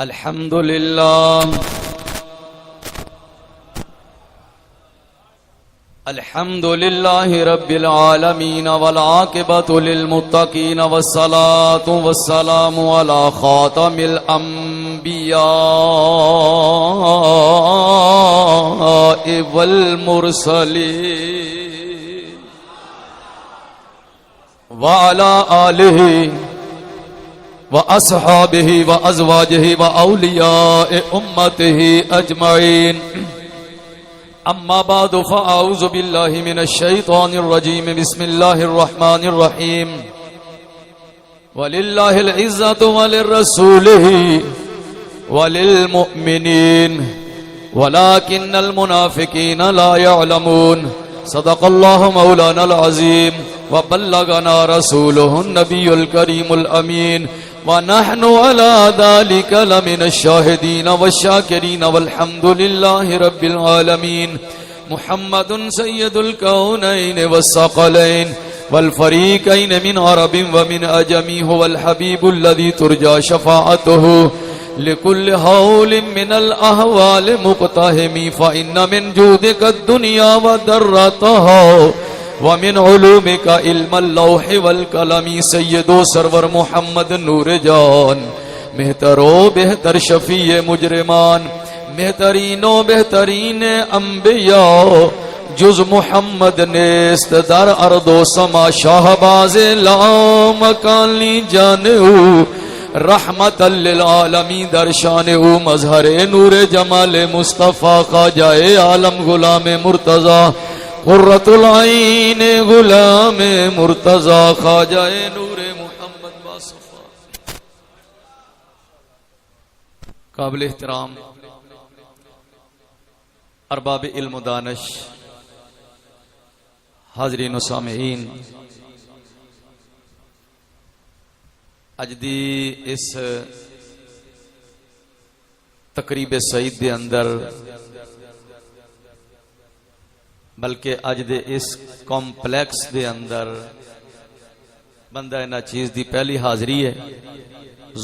الحمد لله الحمد لله رب العالمين والعاقبة للمتقين والصلاة والسلام على خاتم الأنبياء والمرسلين وعلى آله وأصحابه وأزواجه وأولياء أمته أجمعين أما بعد فأعوذ بالله من الشيطان الرجيم بسم الله الرحمن الرحيم ولله العزة وللرسوله وللمؤمنين ولكن المنافقين لا يعلمون صدق الله مولانا العظيم وبلغنا رسوله النبي الكريم الأمين ونحن على ذلك لمن الشاهدين والشاكرين والحمد لله رب العالمين محمد سيد الكونين والثقلين والفريقين من عرب ومن أجم هو الحبيب الذي ترجى شفاعته لكل هول من الأهوال مقتهم فإن من جودك الدنيا وذرتها ومن علومك علم اللوح والقلم سید و سرور محمد نور جان بہتر و بہتر شفیع مجرمان بہترین و بہترین انبیاء جز محمد نیست در ارض و سما شاہباز لا مکانی جانو رحمت للعالمین در شان او مظہر نور جمال مصطفیٰ خواجہ عالم غلام مرتضی قرۃ العین غلام مرتضی خواجہ نور محمد باصفا. قابل احترام ارباب علم و دانش حاضرین و سامعین، اج دی اس تقریب سعید دے اندر بلکہ اج دے اس کمپلیکس دے اندر بندہ اینا چیز دی پہلی حاضری ہے.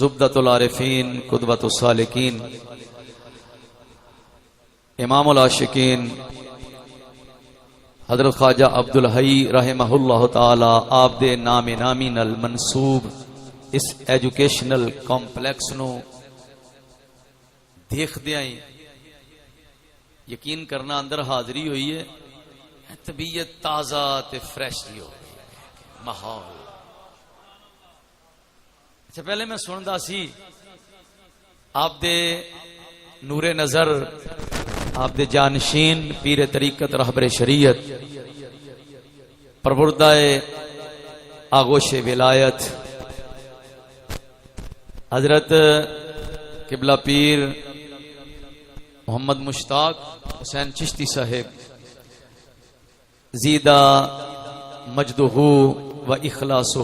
زبدۃ العارفین قدوۃ السالکین امام العاشقین حضرت خواجہ عبدالحی رحمہ اللہ تعالی آپ دے نام نامی نال منسوب اس ایجوکیشنل کمپلیکس نو دیکھ دیاں یقین کرنا اندر حاضری ہوئی ہے، طبیعت تازہ تے فریش دی ہو گئی ماحول. اچھا پہلے میں سندا سی آپ دے نور نظر آپ دے جانشین پیر طریقت رہبر شریعت پروردہ آغوش ولایت حضرت قبلہ پیر محمد مشتاق حسین چشتی صاحب زیدہ مجدہ و اخلاصہ،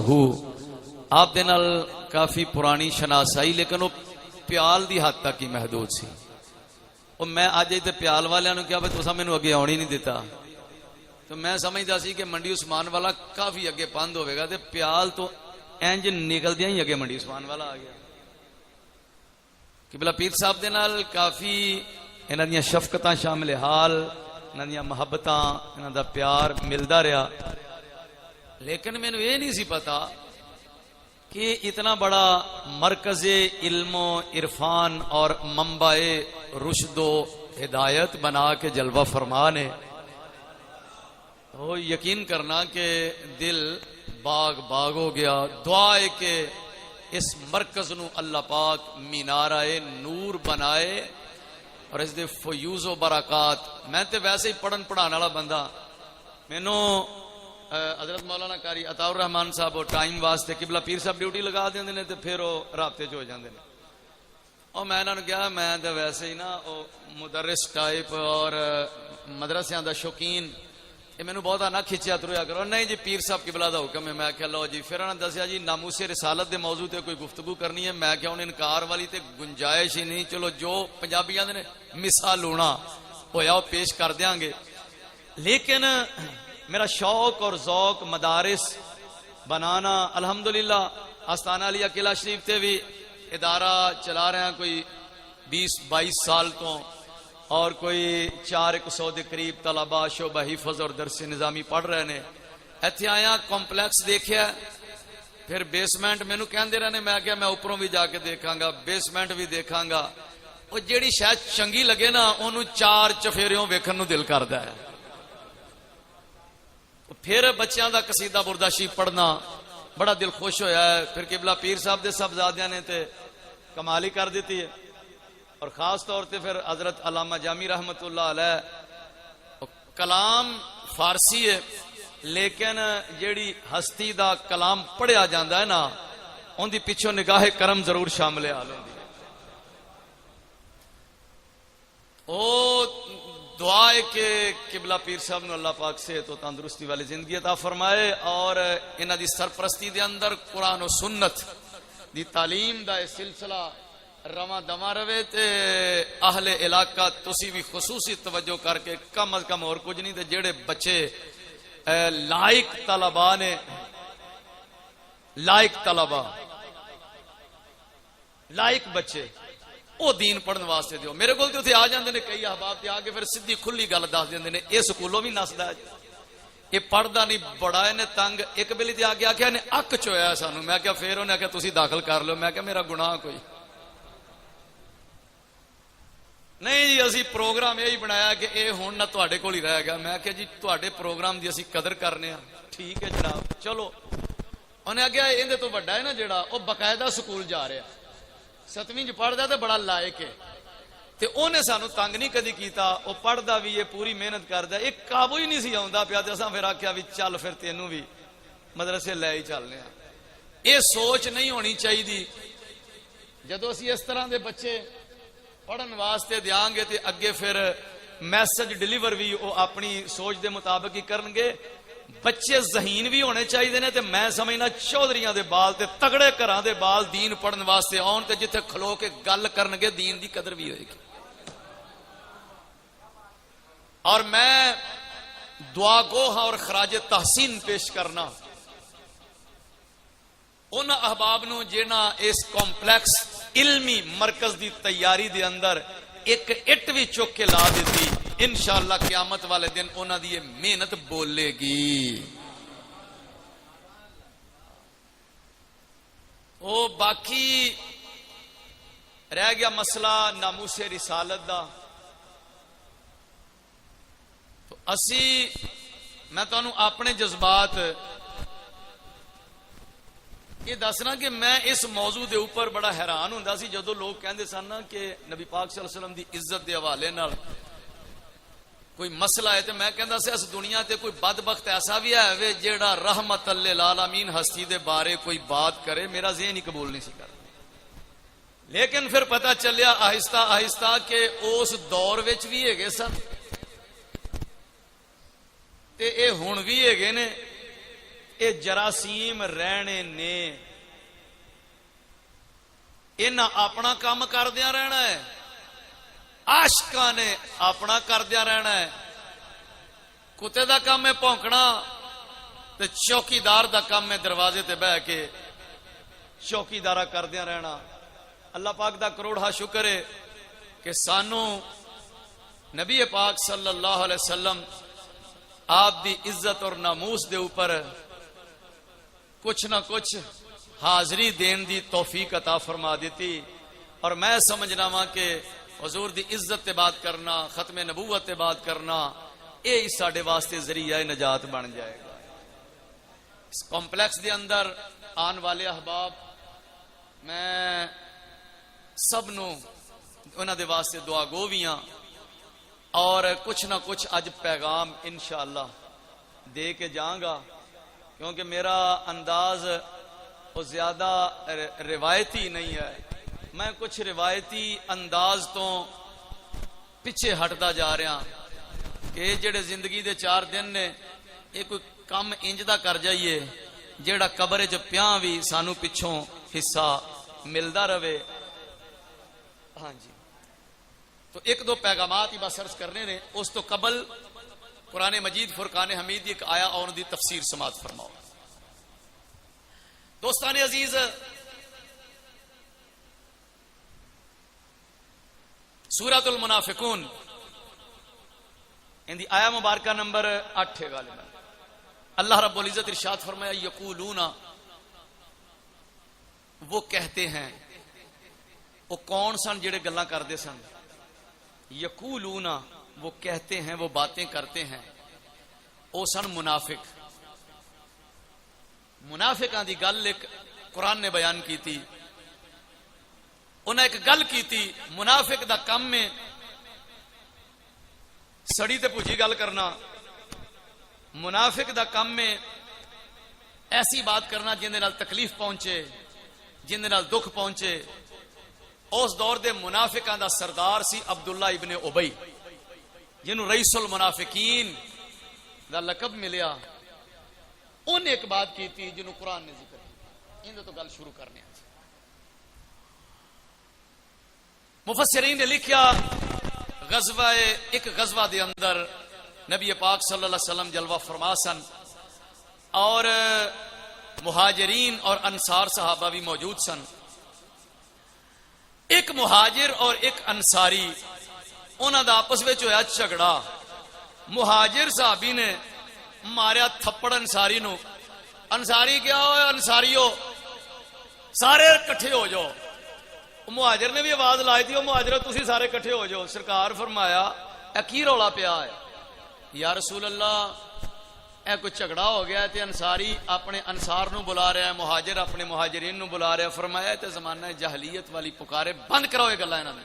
آپ دے نال کافی پرانی شناسائی لیکن وہ پیال دی حد تک ہی محدود سی. اور میں آج تے پیال والے نے کیا بھائی تسا مینوں اگے آنی نہیں دیتا، تو میں سمجھدا سی کہ منڈی عثمان والا کافی اگے پند ہوے گا تے پیال تو انج نکلدیاں ہی اگے منڈی عثمان والا آ گیا. قبلہ پیر صاحب دے نال کافی انہاں دیاں شفقتاں شامل حال، انہاں دیاں محبتاں، انہاں دا پیار ملدا رہا، لیکن مینوں یہ نہیں سی پتا کہ اتنا بڑا مرکز علم و عرفان اور منبع رشد و ہدایت بنا کے جلوہ فرمان ہے. تو یقین کرنا کہ دل باغ باغ ہو گیا. دعا ہے کہ اس مرکز نو اللہ پاک مینارہ نور بنائے اور اس دے فیوز و برکات. میں تے ویسے ہی پڑھن پڑھانے والا بندہ، مینوں حضرت مولانا قاری عطا الرحمان صاحب وہ ٹائم واسطے قبلہ پیر صاحب ڈیوٹی لگا دیندے نے تے پھر وہ رابطے چ ہو جاندے نے. اور میں انہاں نوں کہا میں تے ویسے ہی نا او مدرس ٹائپ اور مدرسیاں دا شوقین، یہ مینوں بہت نہ کھچیا ترویا کرو. نہیں جی پیر صاحب قبلہ دا حکم ہے. میں کہ لو جی. پھر انہاں دسیا جی ناموس رسالت دے موضوع تے کوئی گفتگو کرنی ہے. میں کہ ہن انکار والی تے گنجائش ہی نہیں. چلو جو پنجابیاں دے نے مثال ہونا ہویا وہ پیش کر دیاں گے. لیکن میرا شوق اور ذوق مدارس بنانا الحمدللہ آستانہ علیہ قلعہ شریف تے بھی ادارہ چلا رہے ہیں کوئی 20-22 سال تو، اور کوئی 400 کے قریب طلبا شعبہ حفظ اور درس نظامی پڑھ رہے نے. ایتھے آیا کمپلیکس دیکھیا، پھر بیسمنٹ مینوں کہندے رہنے، میں کہا میں اوپروں بھی جا کے دیکھاں گا، بیسمنٹ بھی دیکھاں گا. وہ جیڑی شاید چنگی لگے نا انہوں 4 چفیریوں ویکھن نو دل کردا ہے. پھر بچیاں دا قصیدہ بردہ شریف پڑھنا بڑا دل خوش ہویا ہے. پھر قبلہ پیر صاحب دے صاحبزادیاں نے تے کمال ہی کر دیتی ہے. اور خاص طور تے پھر حضرت علامہ جامی رحمت اللہ علیہ، کلام فارسی ہے لیکن جیڑی ہستی دا کلام پڑھیا جاندا ہے نا ان دی پیچھوں نگاہ کرم ضرور شامل حال ہوندی ہے. او دعا ہے کہ قبلہ پیر صاحب نے اللہ پاک سے تو تندرستی والی زندگی عطا فرمائے، اور انہاں دی سرپرستی دے اندر قرآن و سنت دی تعلیم دا سلسلہ رواں دواں رہے. تے اہل علاقہ تسی بھی خصوصی توجہ کر کے کم از کم اور کچھ نہیں تے جڑے بچے لائق طلباء نے، لائق طلباء، لائق بچے وہ دین پڑھن واسطے دیو. میرے کول تے آ جاندے نے کئی احباب تے آ کے پھر سیدھی کھلی گل دس دیندے نے اے سکولوں بھی نسدا ہے، یہ پڑھدا نہیں، بڑا نے تنگ. ایک بلی تے آ کے آکھیا نے اک چویا سانو. میں کہا پھر انہیں آکھیا تسی داخل کر لو. میں کہا میرا گناہ کوئی نہیں جی، اسی پروگرام یہی بنایا کہ اے ہن نہ تواڈے کول ہی رہ گیا. میں کہا جی تواڈے پروگرام دی اسی قدر کرنے ہاں. ٹھیک ہے جناب چلو. انہیں آکھیا ایندے تو بڑا ہے نا جڑا او باقاعدہ سکول جا رہا 7ویں چ پڑھدا تے بڑا لائق ہے تے اونے سانو تنگ نہیں کدی کیتا. او پڑھدا بھی ہے، پوری محنت کردا ہے، ایک قابو ہی نہیں سی آوندا پیا. تے اساں پھر آکھیا بھی چل پھر تینوں بھی مدرسے لے ہی چلنے ہاں. یہ سوچ نہیں ہونی چاہیے. جدو اسی اس طرح دے بچے پڑھن واسطے دیاں گے تے اگے پھر میسج ڈیلیور بھی وہ اپنی سوچ دے مطابق ہی کرن گے. بچے ذہین بھی ہونے چاہیے نے. تے میں سمجھنا چودھریاں دے بال تے تگڑے گھراں دے بال دین پڑھن واسطے آن تے جتھے کھلو کے گل کرن گے دین دی قدر بھی ہوئے گی. اور میں دعا گو ہاں اور خراج تحسین پیش کرنا ان احباب نو جنہاں اس کمپلیکس علمی مرکز دی تیاری دے اندر ایک اٹ بھی چک کے لا دیتی. انشاءاللہ قیامت والے دن انہاں دی یہ محنت بولے گی. او باقی رہ گیا مسئلہ ناموس رسالت دا. تو اسی میں تانوں اپنے جذبات یہ دسنا کہ میں اس موضوع دے اوپر بڑا حیران ہوندا سی جدو لوگ کہندے سن نا کہ نبی پاک صلی اللہ علیہ وسلم دی عزت دے حوالے نال کوئی مسئلہ ہے. تے میں کہندا سی اس دنیا تے کوئی بدبخت ایسا بھی ہے وے جیڑا رحمت للعالمین ہستی دے بارے کوئی بات کرے. میرا ذہن ہی قبول نہیں سی کردا. لیکن پھر پتہ چلیا آہستہ آہستہ کہ اس دور وچ بھی ہیگے سن تے اے ہن بھی ہیگے نے. اے جراثیم رہنے نے، انہاں اپنا کام کردیاں رہنا ہے، عاشقاں نے اپنا کردیاں رہنا ہے. کتے دا کام ہے پونکنا تے چوکیدار دا کام ہے دروازے تے بہ کے چوکیدارا کردیاں رہنا. اللہ پاک دا کروڑا شکر ہے کہ سانو نبی پاک صلی اللہ علیہ وسلم آپ دی عزت اور ناموس دے اوپر کچھ نہ کچھ حاضری دین دی توفیق عطا فرما دیتی. اور میں سمجھنا وا کہ حضور دی عزت تے بات کرنا، ختم نبوت تے بات کرنا، یہ ساڈے واسطے ذریعہ نجات بن جائے گا. اس کمپلیکس دے اندر آن والے احباب میں سب نو انہاں دے واسطے دعا گو بھی ہاں، اور کچھ نہ کچھ اج پیغام انشاءاللہ دے کے جاؤں گا، کیونکہ میرا انداز وہ زیادہ روایتی نہیں ہے. میں کچھ روایتی انداز تو پیچھے ہٹتا جا رہا کہ جڑے زندگی دے 4 دن نے یہ کوئی کم انج دا کر جائیے جیڑا قبر چ پیاں بھی سانو پچھوں حصہ ملدا رہے. ہاں جی، تو 1-2 پیغامات ہی بس عرض کرنے نے. اس تو قبل قرآن مجید فرقان حمید ایک آیا اور دی تفسیر سماعت فرماؤ. دوستان عزیز، سورۃ المنافقون ان دی آیا مبارکہ نمبر 8 ہے غالباً. اللہ رب العزت ارشاد فرمایا یقولون، وہ کہتے ہیں. وہ کون سن جڑے گلاں کردے سن؟ یقولون، وہ کہتے ہیں، وہ باتیں کرتے ہیں. او سن منافق. منافقاں دی گل ایک قرآن نے بیان کی تھی. انہیں ایک گل کی تھی، منافق دا کم میں سڑی تے پوچھی گل کرنا. منافق دا کم میں ایسی بات کرنا جن دے نال تکلیف پہنچے، جن دے نال دکھ پہنچے. اس دور دے منافقاں دا سردار سی عبداللہ ابن ابی، جنہوں رئیس المنافقین دا لقب ملیا. انہیں ایک بات کی تھی جنہوں قرآن نے ذکر کی. ان تو گل شروع کرنے. مفسرین نے لکھیا ایک غزوہ دے اندر نبی پاک صلی اللہ علیہ وسلم جلوہ فرما سن، اور مہاجرین اور انصار صحابہ بھی موجود سن. ایک مہاجر اور ایک انصاری انہاں دا آپس وچ ہویا جھگڑا. مہاجر صحابی نے ماریا تھپڑ انصاری نو. انصاری کیا ہوئے؟ انصاریو سارے کٹھے ہو جاؤ. مہاجر نے بھی آواز لائی تھی، مہاجر تسی سارے کٹھے ہو جاؤ. سرکار فرمایا اے کی رولا پیا ہے؟ یا رسول اللہ اے کوئی جھگڑا ہو گیا تے انصاری اپنے انصار نو بلا رہا ہے، مہاجر اپنے مہاجرین نو بلا رہا ہے. فرمایا تے زمانہ جاہلیت والی پکارے، بند کراؤ یہ گلاں انہاں نے.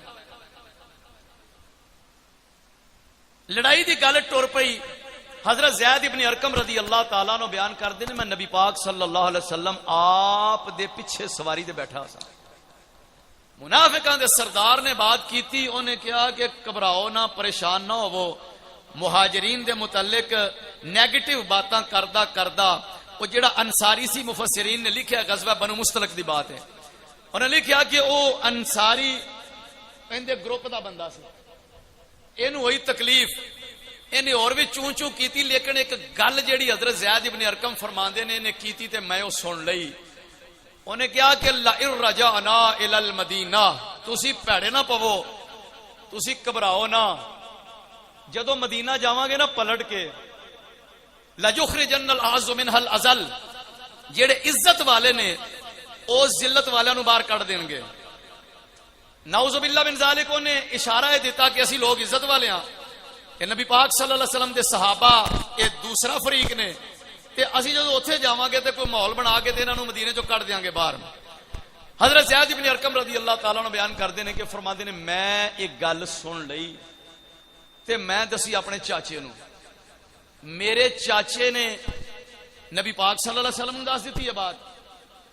لڑائی دی گل ٹر پئی. حضرت زید ابن ارقم رضی اللہ تعالیٰ نو بیان کردے نے میں نبی پاک صلی اللہ علیہ وسلم آپ دے پیچھے سواری دے بیٹھا سا. منافقاں دے سردار نے بات کی تھی. انہیں کہا کہ گھبراؤ نہ، پریشان نہ ہو. مہاجرین دے متعلق نیگیٹو باتاں کردہ وہ جڑا انصاری سی، مفسرین نے لکھیا غزوہ بنو مستلق دی بات ہے. انہوں نے لکھیا کہ وہ انصاری اندے گروپ دا بندہ سی. اینو ہوئی تکلیف، انہیں اور بھی چون چون کی تھی. لیکن ایک گل جیڑی حضرت زید ابن ارقم فرماندے نے انہیں کی تھی تے میں وہ سن لئی. انہیں کہا کہ لَئِن رَجَعْنَا إِلَى الْمَدِينَةِ، تسی پیڑے نہ پوو، تسی گھبراؤ نہ. جدو مدینہ جاواں گے نا پلٹ کے، لَيُخْرِجَنَّ الْأَعَزُّ مِنْهَا الْأَذَلَّ، جیڑے عزت والے نے او ذلت والے نو باہر کڈ دین گے. نعوذ باللہ من ذالک. انہیں اشارہ دیتا کہ اسی لوگ عزت والے ہاں. کہ نبی پاک صلی اللہ علیہ وسلم دے صحابہ یہ دوسرا فریق نے، تے اسی جدو اتھے جاواں گے تے کوئی ماحول بنا کے تے انہاں نو مدینے چوں کڈ دیاں گے باہر. حضرت زید ابن ارقم رضی اللہ تعالیٰ عنہ بیان کردے نے کہ فرماندے نے میں ایک گل سن لئی تے میں دسی اپنے چاچے نو. میرے چاچے نے نبی پاک صلی اللہ علیہ وسلم نے دس دیتی ہے بات،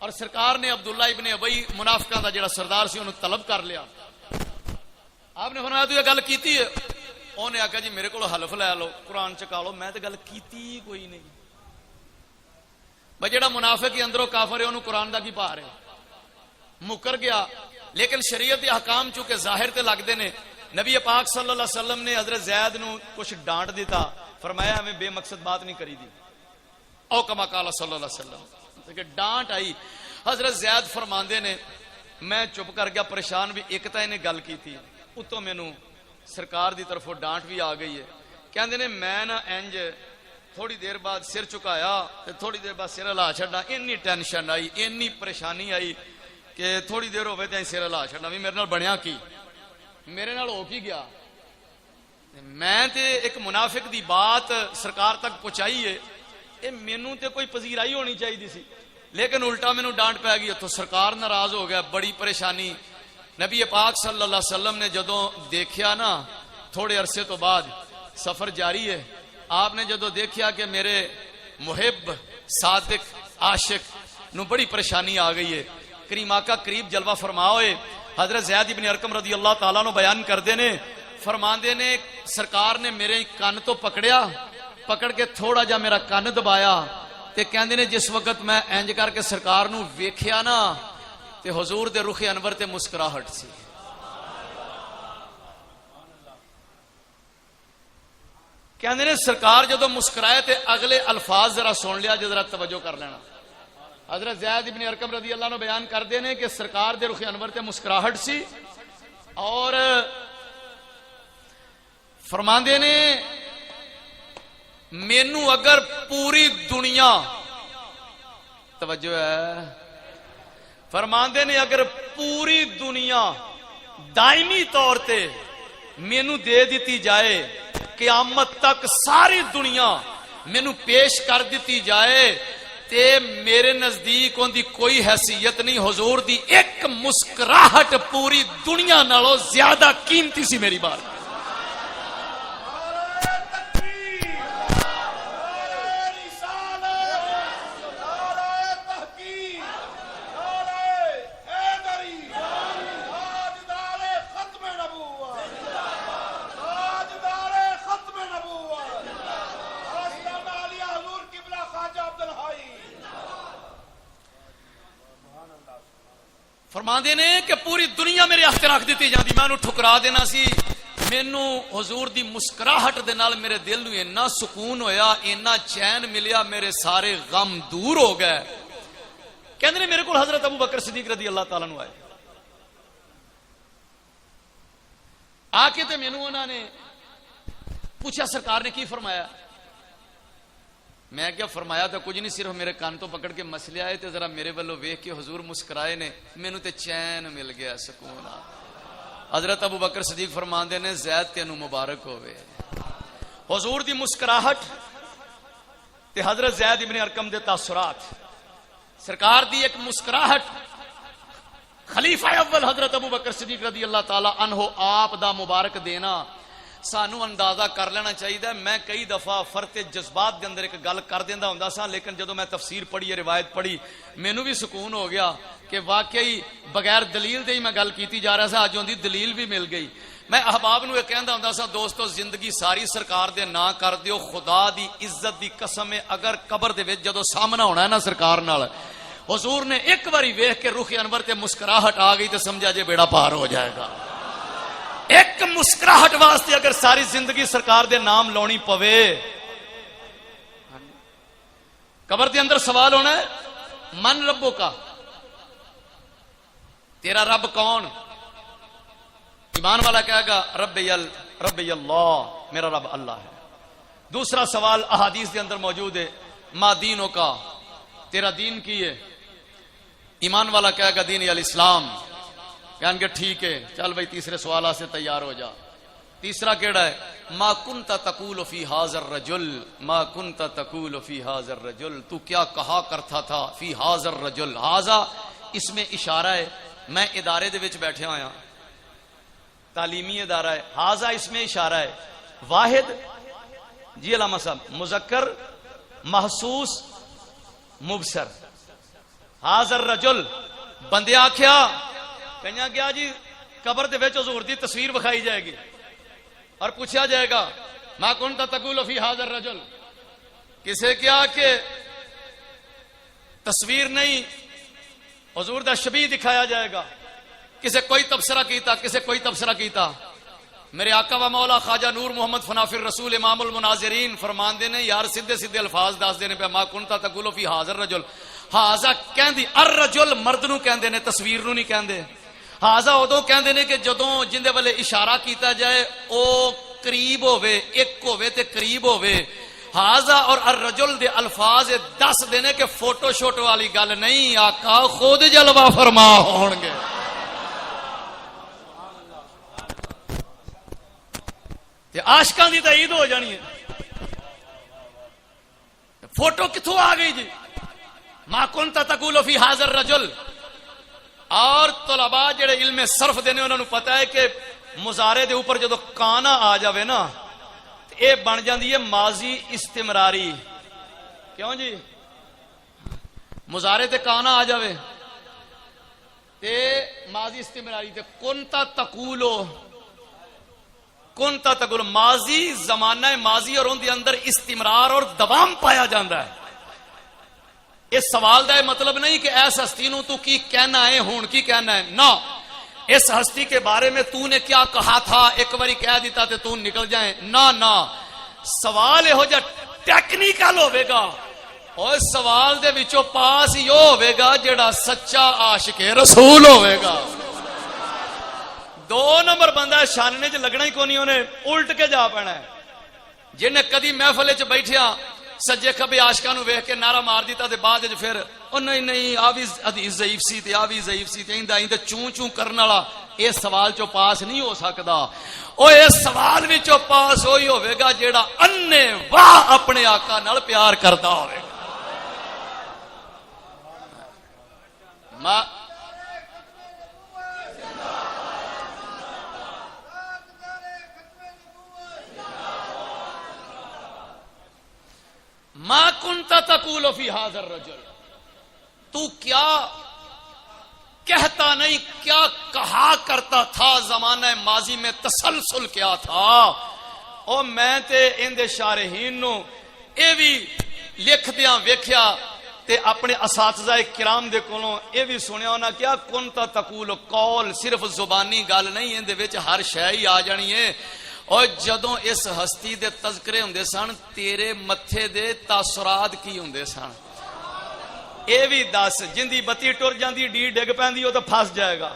اور سرکار نے عبداللہ ابن ابی منافقاں دا جڑا سردار سی انہوں طلب کر لیا. آپ نے فرمایا تو یہ گل کیتی ہے؟ انہوں نے آکھا جی میرے کو حلف لے لو، قرآن چکا لو، میں تو گل کیتی کوئی نہیں. بھائی جڑا منافق ہی اندروں کافر ہے انہوں قرآن دا کی پا رہے، مکر گیا. لیکن شریعت احکام چونکہ ظاہر تے لگتے نے. نبی پاک صلی اللہ علیہ وسلم نے حضرت زید نو کچھ ڈانٹ دیتا. فرمایا ہمیں بے مقصد بات نہیں کری دی، او کما قال صلی اللہ علیہ وسلم. کہ ڈانٹ آئی. حضرت زید فرماندے نے میں چپ کر گیا، پریشان بھی. ایک تا انہیں گل کی تھی، اتوں مینوں سرکار دی طرفوں ڈانٹ بھی آ گئی ہے. کہندے نے میں نہ انج تھوڑی دیر بعد سر چکایا تے تھوڑی دیر بعد سر ہلا چھڈا. اینی ٹینشن آئی، اینی پریشانی آئی کہ تھوڑی دیر ہوئے تے سر ہلا چھڈا. بھی میرے نال بنیا کی، میرے نال ہو کی گیا. میں تے ایک منافق دی بات سرکار تک پہنچائی ہے، اے مینوں تے کوئی پذیرائی ہونی چاہیے سی، لیکن الٹا مینوں ڈانٹ پی گئی. تو سرکار ناراض ہو گیا، بڑی پریشانی. نبی پاک صلی اللہ علیہ وسلم نے جدوں دیکھیا نا، تھوڑے عرصے تو بعد سفر جاری ہے، آپ نے جدوں دیکھیا کہ میرے محب صادق عاشق نو بڑی پریشانی آ گئی ہے، کریم آقا قریب جلوہ فرما ہوئے. حضرت زید ابن ارقم رضی اللہ تعالیٰ نو بیان کردے نے، فرماندے نے سرکار نے میرے کان تو پکڑیا، پکڑ کے تھوڑا جا میرا کان دبایا تے کہندے نے جس وقت میں انج کر کے سرکار نو ویکھیا نا تے حضور دے رخ انور تے مسکراہٹ سی. کہندے نے سرکار جدو مسکرائے تے اگلے الفاظ ذرا سن لیا، ذرا توجہ کر لینا. حضرت زید ابن ارقم رضی اللہ عنہ بیان کردے نے کہ سرکار دے رخ انور تے مسکراہٹ سی، اور فرماندے نے مینو اگر پوری دنیا توجہ ہے فرماندے نے اگر پوری دنیا دائمی طور تے مینو دے دیتی جائے قیامت تک ساری دنیا مینو پیش کر دیتی جائے تے میرے نزدیک ان دی کوئی حیثیت نہیں. حضور دی ایک مسکراہٹ پوری دنیا نالوں زیادہ قیمتی سی میری بات. فرماندے نے کہ پوری دنیا میرے ہاتھ رکھ دیتی جاندی میں انہوں ٹھکرا دینا سی. مینوں حضور دی مسکراہٹ دے نال میرے دل نوں اتنا سکون ہویا اتنا چین ملیا میرے سارے غم دور ہو گئے. کہندے نے میرے کول حضرت ابو بکر صدیق رضی اللہ تعالیٰ عنہ آئے آ کے تے مینوں انہاں نے پوچھا سرکار نے کی فرمایا. میں کیا فرمایا تو کچھ نہیں صرف میرے کان تو پکڑ کے مسئلے آئے تے ذرا میرے والوں ویکھ کے حضور مسکرائے نے مینوں تے چین مل گیا سکون. حضرت ابو بکر صدیق فرماندے نے زید تینوں مبارک ہوئے. حضور دی مسکراہٹ تے حضرت زید ابن ارقم دے تاثرات سرکار دی ایک مسکراہٹ خلیفہ اول حضرت ابو بکر صدیق رضی اللہ تعالی عنہ آپ دا مبارک دینا سانو اندازہ کر لینا چاہیے. میں کئی دفعہ فرط جذبات دے اندر ایک گل کر دیندا ہوندا سا لیکن جدو میں تفسیر پڑھی روایت پڑھی مینوں بھی سکون ہو گیا کہ واقعی بغیر دلیل دے ہی میں گل کیتی جا رہا سا. اج اون دی دلیل بھی مل گئی. میں احباب نو یہ کہندا ہوندا سا دوستو زندگی ساری سرکار دے نہ کر دیو. خدا دی عزت دی قسم ہے اگر قبر دے وچ جدو سامنا ہونا ہے نا سرکار نال حضور نے ایک باری ویکھ کے رخ انور تے مسکراہٹ آ گئی تے سمجھا جے بیڑا پار ہو جائے گا. ایک مسکراہٹ واسطے اگر ساری زندگی سرکار دے نام لونی پوے. قبر دے اندر سوال ہونا ہے من ربو کا تیرا رب کون. ایمان والا کہے گا ربی اللہ میرا رب اللہ ہے. دوسرا سوال احادیث دے اندر موجود ہے ما دینوں کا تیرا دین کی ہے. ایمان والا کہے گا دین الاسلام. کہیں گے ٹھیک ہے چل بھائی تیسرے سوالہ سے تیار ہو جا. تیسرا کیڑا ہے ما کنت تقول فی ھذا الرجل ما کنت تقول فی ھذا الرجل تو کیا کہا کرتا تھا فی ھذا الرجل. ھذا اس میں اشارہ ہے میں ادارے دے وچ بیٹھے ہویا تعلیمی ادارہ ہے. ھذا اس میں اشارہ ہے واحد جی علامہ صاحب مذکر محسوس مبصر. ھذا الرجل بندے آکھیا کہنا گیا جی قبر دے وچ حضور دی تصویر بکھائی جائے گی اور پوچھا جائے گا ما کنت تقول فی ھذا الرجل. کسے کیا کہ تصویر نہیں حضور دا شبیہ دکھایا جائے گا. کسے کوئی تبصرہ کیتا کسے کوئی تبصرہ کیتا. میرے آقا و مولا خواجہ نور محمد فنافر رسول امام المناظرین فرماندے نے یار سیدھے سیدھے الفاظ دس دینے پہ ما کنت تقول فی ھذا الرجل. ھذا کہندی الرجل مرد نو کہندے نے تصویر نو نہیں کہندے. ھذا ادو کہندے نے کہ جدوں جندے والے اشارہ کیتا جائے او قریب ہوے ایک ہوے تے قریب ہوے. ھذا اور الرجل دے الفاظ دس دینے کہ فوٹو شوٹو والی گل نہیں آقا خود جلوہ فرما ہون گے. تے عاشقاں دی تعید ہو جانی ہے. فوٹو کتھوں آ گئی جی ما کنت تقول فی ھذا الرجل. اور طلباء جڑے علم صرف دینے انہوں نے پتا ہے کہ مضارع دے اوپر جدو کانا آ جاوے نا اے بن جاندی ہے ماضی استمراری. کیوں جی مضارع تے کانا آ جاوے تے ماضی استمراری تے کنتا تقول ماضی زمانہ ماضی اور ان دے اندر استمرار اور دوام پایا جاندہ ہے. اس سوال دا مطلب نہیں کہ ایس ہستی نو تو کی کہنا ہے ہون کی کہنا ہے نا. اس ہستی کے بارے میں تو نے کیا کہا تھا ایک باری کہہ دیتا تے تو نکل جائیں نا. سوال ہو جا ٹیکنیکل ہوئے گا اور سوال دے وچوں پاس یو ہوئے گا جڑا سچا عاشق رسول ہوئے گا. دو نمبر بندہ شاننے چ لگنا ہی کونی، انہیں الٹ کے جا پینا ہے. جنہیں کدی محفل چ بیٹھیا سجے کبھی عاشقاں نو ویکھ کے نعرہ مار دیتا تے بعد وچ پھر او نہیں آ بھی حدیث ضعیف سی تے آ بھی ضعیف سی تے ایندا ایندا چوں چوں کرن والا اس سوال چوں پاس نہیں ہو سکدا. او اس سوال وچوں پاس ہوئی ہوے گا جیڑا انے واہ اپنے آقا نال پیار کردا ہوے گا. ما کنت تقول فی ھذا الرجل، تو کیا کہتا نہیں، کیا کہا کرتا تھا زمانہ ماضی میں، تسلسل کیا تھا. او میں تے ان دے شارحین نو اے بھی لکھ دیاں ویکھیا تے اپنے اساتذہ کرام دے کولوں اے بھی سنیا ہونا کیا کنت تقول، قول صرف زبانی گل نہیں، ان دے وچ ہر شے ہی آ جانی ہے. اور جدوں اس ہستی دے تذکرے ہوندے سن تیرے متھے دے تاثرات کی ہوندے سن اے بھی دس. جندی بتی ٹر جاندی ڈی ڈگ پیندی او تو پھس جائے گا،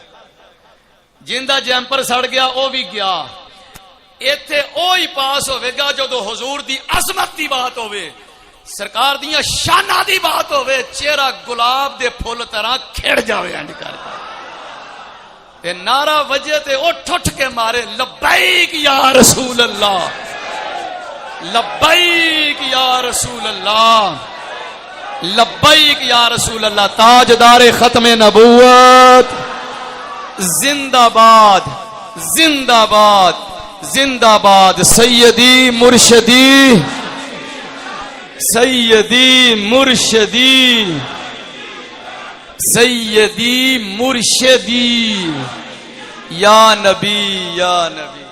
جندا جیمپر سڑ گیا او بھی گیا. ایتھے او ہی پاس ہوے گا جدوں حضور دی عظمت دی بات ہوے، سرکار دیاں شاناں دی بات ہوے، چہرہ گلاب دے پھول طرح کھڑ جاوے انج کر تے نعرہ وجے تے اٹھ اٹھ کے مارے لبیک یا رسول اللہ، لبیک یا رسول اللہ، لبیک یا رسول اللہ. تاجدار ختم نبوت زندہ باد، زندہ باد، زندہ باد. سیدی مرشدی، سیدی مرشدی، سیدی مرشدی، یا نبی یا نبی.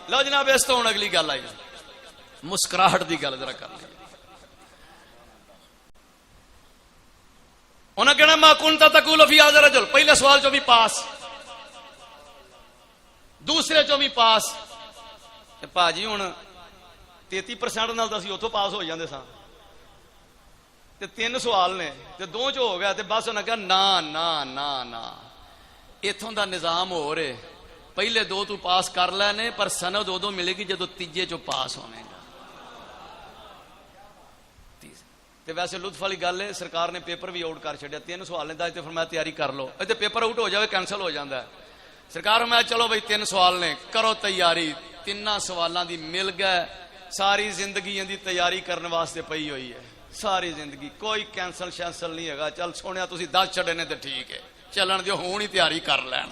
لو جناب اس تو ہوں اگلی گل آئی مسکراہٹ دی گل ذرا کر لی. انہیں کہنا ما کنت تقول فی ھذا الرجل، پہلے سوال چو بھی پاس، دوسرے چو بھی پاس. پاجی ہوں 33% نال اسی اتوں پاس ہو جاندے ساں تے 3 سوال نے تے 2 چ ہو گیا تے بس انہیں کہا نا نا نا نا اتوں دا نظام ہو رہے، پہلے 2 تو پاس کر لینے پر سند ادو ملے گی جدو تیجے چو پاس ہونے گا. تے ویسے لطف والی گل ہے سرکار نے پیپر بھی آؤٹ کر چھڈیا، 3 سوال نے تے فرمایا تیاری کر لو. تے پیپر آؤٹ ہو جائے کینسل ہو جاتا ہے. سرکار میں چلو بھائی 3 سوال نے کرو تیاری. 3 سوالوں دی مل گئے. ساری زندگی دی تیاری کرنے واسطے پئی ہوئی ہے، ساری زندگی کوئی کینسل شینسل نہیں ہے. چل سونے تسی 10 چھڑے نے تے ٹھیک ہے، چلن دیو ہون ہی تیاری کر لین.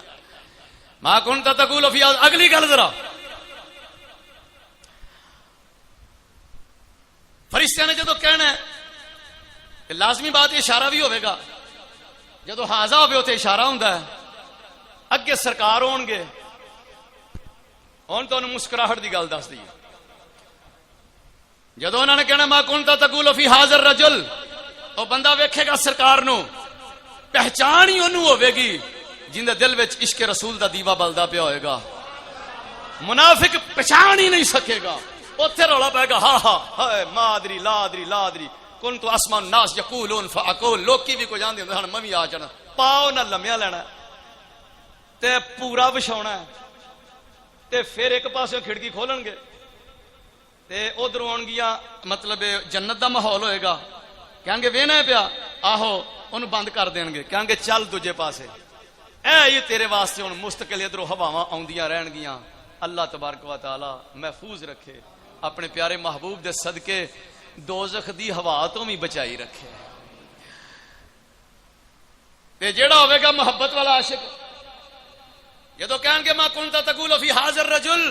ما کنت تقول فی. اگلی گل ذرا فرشتیاں نے جدو کہنا ہے لازمی بات اشارہ بھی ہوئے گا، جدو حاضہ ہوئے ہوتے اشارہ ہوندہ ہے. اگے سرکار ہون گے، ہون تو انہوں مسکراہٹ دی گل دس دی. جدو انہوں نے کہنا ما کنت تقول فی ھذا الرجل، او بندہ ویکھے گا سرکار نو، پہچان ہی انہوں ہوئے گی جن دے دل وچ عشق رسول دا دیوا بلدا پیا ہوئے گا. منافق پہچان ہی نہیں سکے گا. اوتھے رولا پائے گا ہاں ہاں ہائے مادری لادری لادری کنت اسمع الناس یقولون فاقول. لوکی بھی کو جاندے ہوندے ہن میں بھی آ جانا. پاؤ نہ لمیا لینا تے پورا وچھاونا ہے تے پھر ایک پاسے کھڑکی کھولن گے تے ادھر آن گیا مطلب جنت دا ماحول ہوئے گا. کہیں گے وینا ہے پیا، آہو انہوں بند کر دیں گے. کہیں گے چل دوجے پاسے. اے یہ تیرے واسطے ہن مستقل ادھروں ہواواں آوندیاں رہن گیاں. اللہ تبارک و تعالی محفوظ رکھے، اپنے پیارے محبوب دے صدقے دوزخ دی ہوا تو بھی بچائی رکھے. تے جیڑا ہوئے گا محبت والا عاشق، جدو کہیں گے ما کنت تقول فی ھذا الرجل،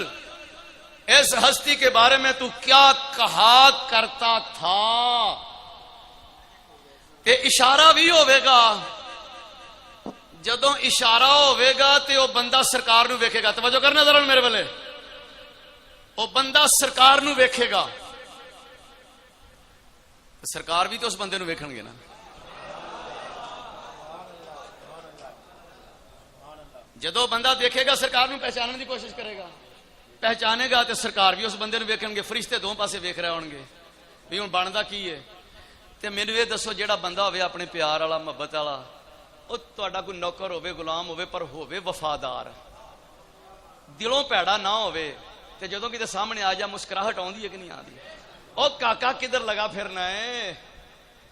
اس ہستی کے بارے میں تو کیا کہا کرتا تھا. تے اشارہ بھی ہوئے گا. جدو اشارہ ہوئے گا تے وہ بندہ سرکار نو ویکھے گا. توجہ کرنا ذرا میرے والے. وہ بندہ سرکار نو ویکھے گا، سرکار بھی تو اس بندے نو ویکھن گے نا. جدو بندہ دیکھے گا سرکار نو پہچاننے دی کوشش کرے گا، پہچانے گا تو سرکار بھی اس بندے نو ویکھن گے. فرشتے دو پاسے ویکھ رہے ہون گے بھی ہن بندا کی ہے. تے مینوں یہ دسو جیڑا بندہ ہوئے اپنے پیار والا محبت والا، او تہاڈا کوئی نوکر ہوئے غلام ہوئے پر ہوئے وفادار، دلوں پیڑا نہ ہوئے تے جدوں کتے سامنے آ جا مسکراہٹ آندی ہے کہ نہیں آندی؟ او کاکا کدھر لگا پھرنا ہے؟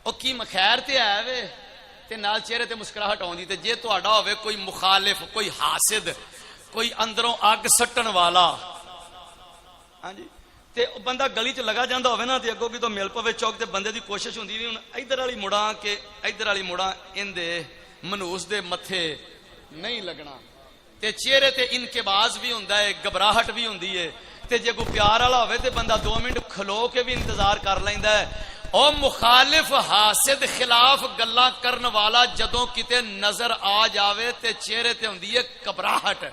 او کی خیر تے ہے وے تے نال چہرے تے مسکراہٹ آندی؟ تے جے تہاڈا ہوئے کوئی مخالف، کوئی حاسد، کوئی اندروں اگ سٹن والا، ہاں جی، تے بندہ گلی چ لگا جاندا ہوئے نا تے اگوں کی تو مل پوے چوک تے بندے دی کوشش ہوندی بھی ہن ادھر والی مڑاں کہ ادھر والی مڑاں ان دے منوس دے متھے نہیں لگنا، تے چہرے تے انکباز بھی ہوندا ہے، گھبراہٹ بھی ہوندی ہے، تے جے کوئی پیار والا ہوئے تے بندہ 2 منٹ کھلو کے بھی انتظار کر لیندا ہے۔ او مخالف حاسد خلاف گلاں کرن والا جدوں کتے نظر آ جاوے تے چہرے تے ہوندی ہے گھبراہٹ،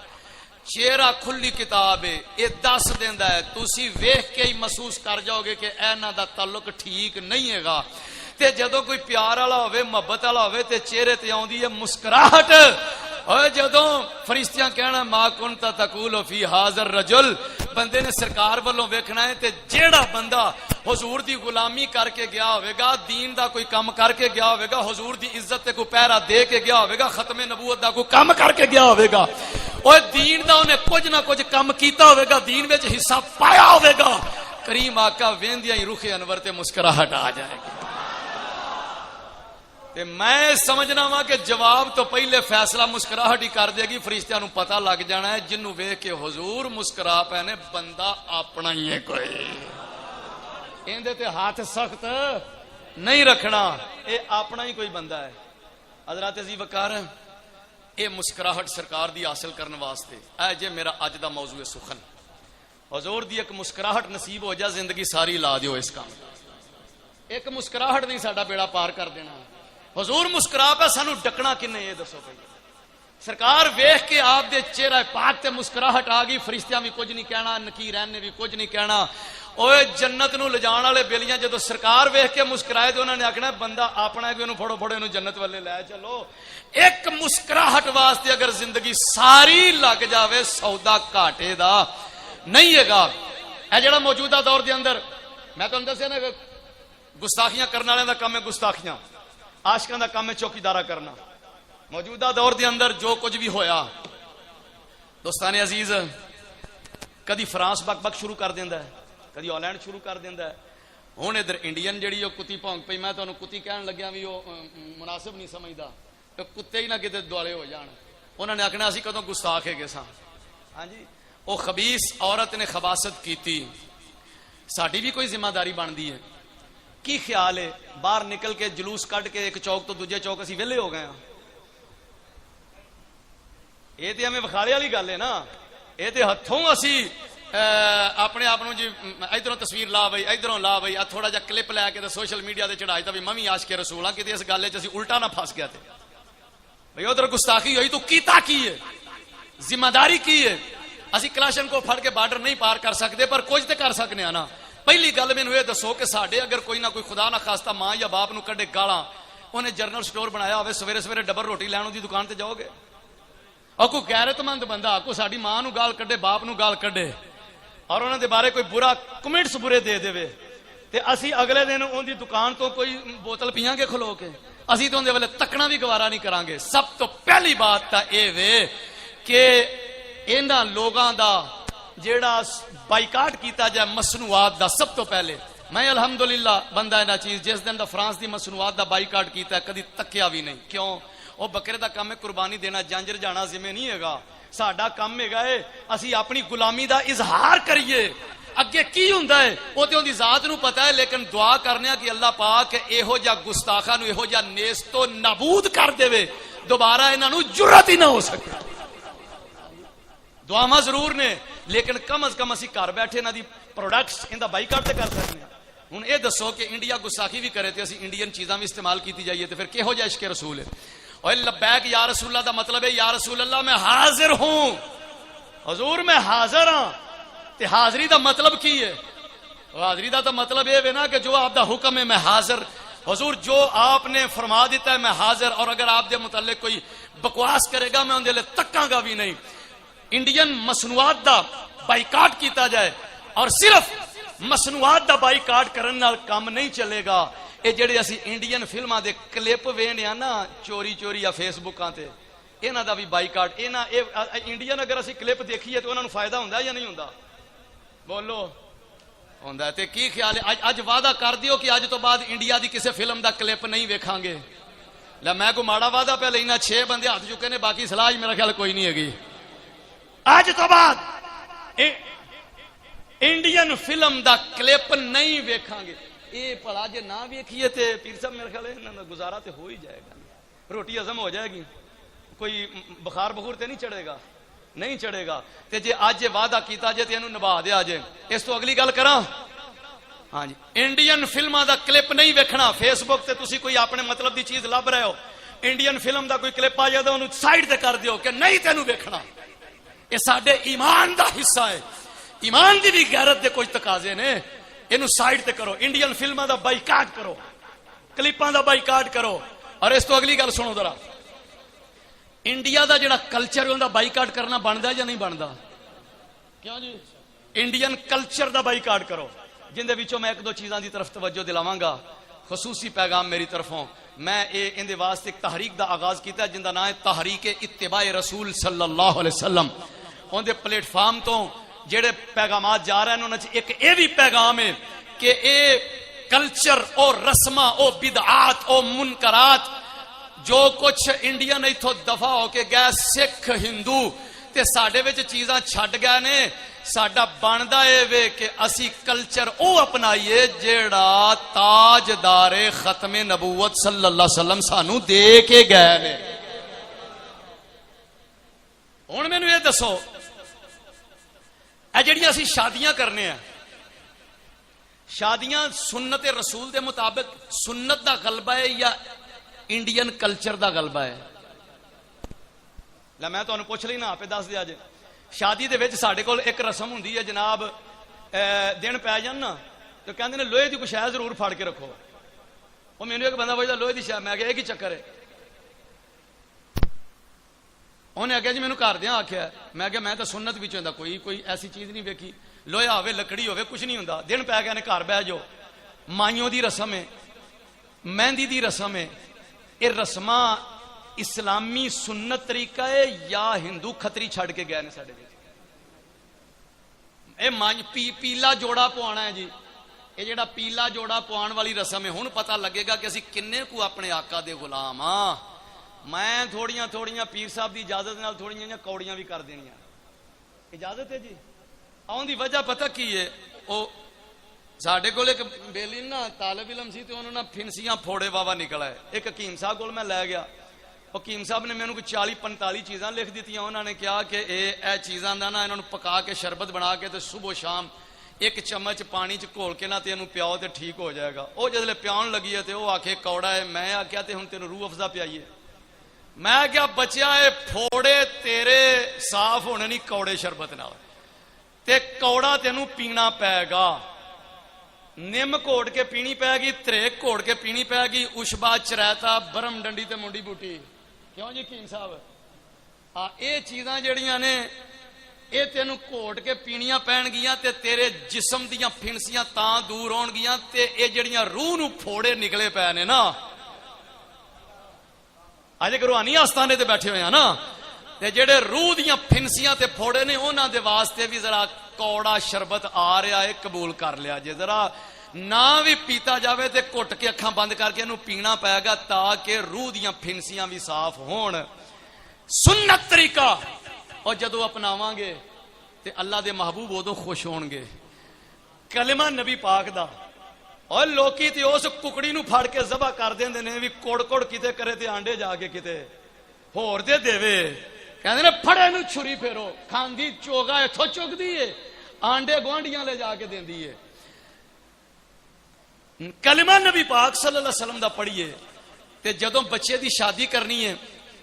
چہرہ کھلی کتاب ہے، یہ دس دیندا ہے، تسی ویکھ کے ہی محسوس کر جاؤ گے کہ انہاں دا تعلق ٹھیک نہیں ہے گا۔ تے جدوں کوئی پیار والا ہوئے، محبت والا ہوئے تے چہرے تے آوندی ہے مسکراہٹ۔ اور جدوں فرشتیاں کہنا ما کنت تقول فی ھذا الرجل، بندے نے سرکار والوں ویکھنا ہے تے جیڑا بندہ حضور دی غلامی کر کے گیا ہوئے گا، دین دا کوئی کام کر کے گیا ہوئے گا، حضور دی عزت تے کوئی پہرا دے کے گیا ہوئے گا، ختم نبوت دا کوئی کام کر کے گیا ہوئے گا، اور دین دا انہیں کچھ نہ کچھ کام کیتا ہوئے گا، دین وچ حصہ پایا ہوئے گا، کریم آقا ویندیاں ہی رخ انور تے مسکراہٹ آ جائے گی۔ تے میں سمجھنا وا کہ جواب تو پہلے فیصلہ مسکراہٹ ہی کر دے گی، فرشتیاں نو پتہ لگ جانا ہے جنوں ویکھ کے حضور مسکرا پے نے بندہ اپنا ہی ہے، کوئی ایندے تے ہاتھ سخت نہیں رکھنا، اے اپنا ہی کوئی بندہ ہے۔ حضرات عزیز وقار، اے مسکراہٹ سرکار دی حاصل کرنے واسطے اے جے میرا اج دا موضوع سخن، حضور دی ایک مسکراہٹ نصیب ہو جا زندگی ساری لا دیو اس کام، ایک مسکراہٹ نہیں ساڈا بیڑا پار کر دینا۔ حضور مسکرا پہ سانو ڈکنا کنے یہ دسو پہ؟ سرکار ویکھ کے آپ دے چہرہ پاک تے مسکراہٹ آ گئی، فرشتیاں بھی کچھ نہیں کہنا، نکیرین نے بھی کچھ نہیں کہنا۔ اوے جنت نو لجان والے بیلیاں جدو سرکار ویکھ کے مسکرائے تو انہوں نے آکھنا بندہ اپنا ہے کہ انہوں پھڑو پھڑو انہوں جنت والے لے چلو۔ ایک مسکراہٹ واسطے اگر زندگی ساری لگ جاوے سودا گھاٹے دا نہیں ہے گا۔ اے جڑا موجودہ دور دے اندر میں تو اندر سے نا گستاخیاں کرنے والے دا کام ہے، گستاخیاں عاشقاں دا کام ہے چوکیدارا کرنا۔ موجودہ دور دے اندر جو کچھ بھی ہویا دوستان عزیز، کدی فرانس بک بک شروع کر دیندا ہے، کدی ہالینڈ شروع کر دیندا ہے، ہن ادھر انڈین جڑی کتی بھونک پئی، میں تانوں کتی کہن لگیا بھی وہ مناسب نہیں سمجھدا، کہ کتے ہی نہ کتے دوالے ہو جان، انہوں نے آکھنا اسی کدوں گستاخ ہے گے ساں۔ ہاں جی، وہ خبیث عورت نے خباثت کیتی، ساڈی بھی کوئی ذمہ داری بنتی ہے۔ کی خیال ہے باہر نکل کے جلوس کٹ کے ایک چوک تو دوجے چوک اسی ویلے ہو گئے ہیں؟ یہ تو ہمیں بخارے والی گل ہے نا، یہ تو ہتھوں اسی اپنے آپ جی ادھروں تصویر لا بھائی، ادھروں لا بھائی، تھوڑا جا کلپ لے کے سوشل میڈیا سے چڑھائی تھا بھی میں بھی عاشق رسول ہاں، کسی اس گل چ الٹا نہ پھس گیا تھے بھائی ادھر گستاخی ہوئی تو کیتا کی ہے، ذمہ داری کی ہے۔ اسی کلاشن کو پھڑ کے بارڈر نہیں پار کر سکتے پر کچھ تو کر سکنے ہیں نا۔ پہلی گل مینوں یہ دسو کہ ساڈے اگر کوئی نہ کوئی خدا نہ خواستہ ماں یا باپ نو کڈے گالاں، انہیں جنرل سٹور بنایا ہوئے، سویرے سویرے ڈبل روٹی لین دی دکان تے جاؤ گے؟ اور کوئی غیرت مند بندہ کوئی ساڈی ماں نو گال کڈے، باپ نو گال کڈے اور انہاں دے بارے کوئی برا کمنٹس برے دے دے تے اسی اگلے دن ان دی دکان تو کوئی بوتل پیاں گے کھلو کے؟ اسی تو اندے والے تکنا بھی گوارا نہیں کران گے۔ سب تو پہلی بات تا اے وے کہ انہاں لوگاں دا جیڑا بائیکاٹ کیتا جائے مصنوعات دا، سب تو پہلے میں الحمدللہ بندہ ہے نا چیز، جس دن دا فرانس دی مصنوعات دا بائیکاٹ کیتا ہے کدی تکیا بھی نہیں۔ کیوں؟ وہ بکرے دا کام ہے، قربانی دینا، جانجر جانا ذمہ نہیں ہے گا، ساڈا کام ہے گا اسی اپنی غلامی دا اظہار کریے۔ اگے کی ہوندا ہے وہ تے اندی ذات نو پتہ ہے، لیکن دعا کرنے کہ اللہ پاک ایہو جا گستاخاں نو ایہو جا نیست و نابود کر دے، دوبارہ انہاں نو جرأت ہی نہ ہو سکے۔ دعاواں ضرور نے لیکن کم از کم اسی گھر بیٹھے انہاں دی پروڈکٹس اندا بائیکاٹ تے کر سکتے ہیں۔ ہن اے دسو کہ انڈیا گستاخی بھی کرے تے اسی انڈین چیزاں بھی استعمال کیتی جائیے تے پھر کہو جا عشق رسول ہے؟ اور لبیک یا رسول اللہ دا مطلب ہے یا رسول اللہ میں حاضر ہوں، حضور میں حاضر ہاں۔ تے حاضری دا مطلب کی ہے؟ حاضری دا تو مطلب یہ ہے نا کہ جو آپ دا حکم ہے میں حاضر، حضور جو آپ نے فرما دیتا ہے میں حاضر، اور اگر آپ دے متعلق کوئی بکواس کرے گا میں ان دے لئے تکاں گا بھی نہیں۔ انڈین مصنوعات دا بائیکاٹ کیتا جائے، اور صرف مصنوعات دا بائیکاٹ کرن نال کام نہیں چلے گا۔ اے جڑے اسی انڈین فلماں دے کلپ وینے نا چوری چوری یا فیس بکاں تے، ਇਹਨਾਂ ਦਾ ਵੀ ਬਾਈਕਾਟ। ਇੰਡੀਅਨ ਅਗਰ ਅਸੀਂ ਕਲਿੱਪ ਦੇਖੀਏ ਤਾਂ ਉਹਨਾਂ ਨੂੰ ਫਾਇਦਾ ਹੁੰਦਾ ਜਾਂ ਨਹੀਂ ਹੁੰਦਾ? ਬੋਲੋ। ਹੁੰਦਾ। ਤੇ ਕੀ ਖਿਆਲ ਹੈ ਅੱਜ ਵਾਅਦਾ ਕਰ ਦਿਓ ਕਿ ਅੱਜ ਤੋਂ ਬਾਅਦ ਇੰਡੀਆ ਦੀ ਕਿਸੇ ਫਿਲਮ ਦਾ ਕਲਿੱਪ ਨਹੀਂ ਵੇਖਾਂਗੇ। ਲੈ ਮੈਂ ਕੋ ਮਾੜਾ ਵਾਅਦਾ ਪੈ ਲੈਣਾ, 6 ਬੰਦੇ ਹੱਥ ਚੁੱਕੇ ਨੇ, ਬਾਕੀ ਸਲਾਹ ਮੇਰਾ ਖਿਆਲ ਕੋਈ ਨਹੀਂ ਹੈਗੀ। ਅੱਜ ਤੋਂ ਬਾਅਦ ਇੰਡੀਅਨ ਫਿਲਮ ਦਾ ਕਲਿੱਪ ਨਹੀਂ ਵੇਖਾਂਗੇ। ਇਹ ਭਲਾ ਜੇ ਨਾ ਵੇਖੀਏ ਤੇ ਪੀਰ ਸਾਹਿਬ ਮੇਰੇ ਖਿਆਲ ਇਹਨਾਂ ਦਾ ਗੁਜ਼ਾਰਾ ਤੇ ਹੋ ਹੀ ਜਾਏਗਾ, ਰੋਟੀ ਹਜ਼ਮ ਹੋ ਜਾਏਗੀ, ਕੋਈ ਬੁਖਾਰ ਬਖੂਰ ਤੇ ਨਹੀਂ ਚੜੇਗਾ, ਨਹੀਂ ਚੜੇਗਾ। ਤੇ ਜੇ ਅੱਜ ਵਾਅਦਾ ਕੀਤਾ ਜੇ ਤੇ ਇਹਨੂੰ ਨਿਭਾ ਦਿਆ ਜੇ। ਇਸ ਤੋਂ ਅਗਲੀ ਗੱਲ ਕਰਾਂ। ہاں جی انڈین فلموں دا کلپ نہیں ویکھنا. فیس بک تے تسی کوئی اپنے مطلب دی چیز لب رہے ہو, انڈین فلم دا کوئی کلپ آ جائے تو انہوں سائڈ تے کر دیو کہ نہیں تینوں ویکھنا. یہ ساڈے ایمان دا حصہ ہے, ایمان دی بھی غیرت دے کوئی تقاضے نے. اینو سائڈ تے کرو, انڈین فلموں دا بائیکاٹ کرو, کلپاں دا بائیکاٹ کرو. اور اس تو اگلی گل سنو ذرا, انڈیا دا جڑا کلچر ہے اوندا بائیکاٹ کرنا بندا ہے یا نہیں بندا؟ کیوں جی انڈین کلچر دا بائیکاٹ کرو. جن دے وچوں میں ایک دو چیزاں دی طرف توجہ دلاواں گا, خصوصی پیغام میری طرفوں. میں ان دے واسطے ایک تحریک دا آغاز کیتا ہے جن دا نام ہے تحریک اتباع رسول صلی اللہ علیہ وسلم. ان دے پلیٹ فارم تو جڑے پیغامات جا رہے ہیں انہاں وچ ایک اے بھی پیغام ہے کہ اے کلچر اور رسماں او بدعات او منکرات جو کچھ انڈیا نے اتھوں دفع ہو کے گئے سکھ ہندو تے ساڈے وچ چیزاں چھڈ گئے نے, ساڈا بندا اے وے کہ اسی کلچر او اپنائیے جیڑا تاجدار ختم نبوت صلی اللہ علیہ وسلم سانو دے کے گئے نے. ہن مینوں یہ دسو, اے جڑیاں اسی شادیاں کرنے ہیں, شادیاں سنت رسول دے مطابق سنت دا غلبہ ہے یا انڈین کلچر دا غلبہ ہے؟ میں تمہیں پوچھ لینا, آپ دس دیا جے. شادی دے وچ ساڈے کول ایک رسم ہوندی ہے جناب, دن پی جان نا تو کہندے نے لوہے دی کوئی شے ضرور پھاڑ کے رکھو. وہ مینوں ایک بندہ پوچھدا لوہے دی شے, میں کہیا یہ کی چکر ہے؟ انہیں آخیا جی مینوں گھر دیاں آکھیا. میں کہیا میں تو سنت وچ ہوندا کوئی ایسی چیز نہیں ویکھی, لوہا ہوے لکڑی ہوے کچھ نہیں ہوندا. دن پی گئے نے گھر بہ جاؤ. مائیوں دی رسم ہے, مہندی دی رسم ہے. یہ رسماں اسلامی سنت طریقہ ہے یا ہندو کھتری چھڑ کے گئے نے ساڈے وچ؟ اے پیلا جوڑا پوانا ہے جی, یہ جڑا پیلا جوڑا پوان والی رسم ہے. ہن پتہ لگے گا کہ اسی کنے کو اپنے آقا دے غلام ہاں. میں تھوڑیاں پیر صاحب دی اجازت نال تھوڑیاں کوڑیاں بھی کر دینیاں, اجازت ہے جی. آن دی وجہ پتہ کی ہے, او ساڈے کول ایک بیلی نا طالب علم سی تے انہوں نے پھنسیاں پھوڑے واوا نکلا ہے. ایک حکیم صاحب کول میں لے گیا, حکیم صاحب نے مینوں 40-45 چیزاں لکھ دیتیاں. انہوں نے کہا کہ اے چیزاں دا نا انہوں نے پکا کے شربت بنا کے تے صبح شام ایک چمچ پانی چ گھول کے نا تے انہوں پیاؤ تے ٹھیک ہو جائے گا. وہ جدلے پیاؤن لگی ہے تے وہ آکھے کوڑا ہے. میں آکھیا تے ہن تینوں روح افزا پیائیے. میں کیا بچیا اے پھوڑے تیرے صاف ہونے نہیں کوڑے شربت نال, تے کوڑا تینوں پینا پے گا. نم گھوڑ کے پینی پے گی, تریک گھوڑ کے پینی پے گی, اشبا چریتا برم ڈنڈی تے منڈی بوٹی. کیوں جی کیم صاحب؟ ہاں اے چیزاں جڑیاں نے اے تینوں گھوٹ کے پینیاں پین گیاں تے تیرے جسم دیاں پھنسیاں تاں دور ہون گیاں تے اے جڑیاں روح نو پھوڑے نکلے پے نے نا. اج ایک روحانی آستانے تے بیٹھے ہوئے ہیں نا, تے جڑے روح دیاں پھنسیاں تے پھوڑے نے انہاں دے واسطے بھی ذرا کوڑا شربت آ رہا ہے, قبول کر لیا جے. ذرا نہ بھی پیتا جاوے تے کٹ کے اکھاں بند کر کے انہوں پینا پائے گا تاکہ روح دیاں پھنسیاں بھی صاف ہون. سنت طریقہ اور جدو اپناواں گے تے اللہ دے محبوب ادو خوش ہون گے. کلمہ نبی پاک دا, اور لوکی تے اس ککڑی نو پھڑ کے ذبح کر دیندے نے بھی کوڑ کوڑ کتے کرے تے آنڈے جا کے کتے ہور دے دیوے. کہندے نے پھڑے نو چھری پھیرو, کھاندی چوگا اتھوں چگ دی ہے, آنڈے گوانڈیاں لے جا کے دیندی ہے. کلمہ نبی پاک صلی اللہ علیہ وسلم دا پڑھیے تے جدوں بچے دی شادی کرنی ہے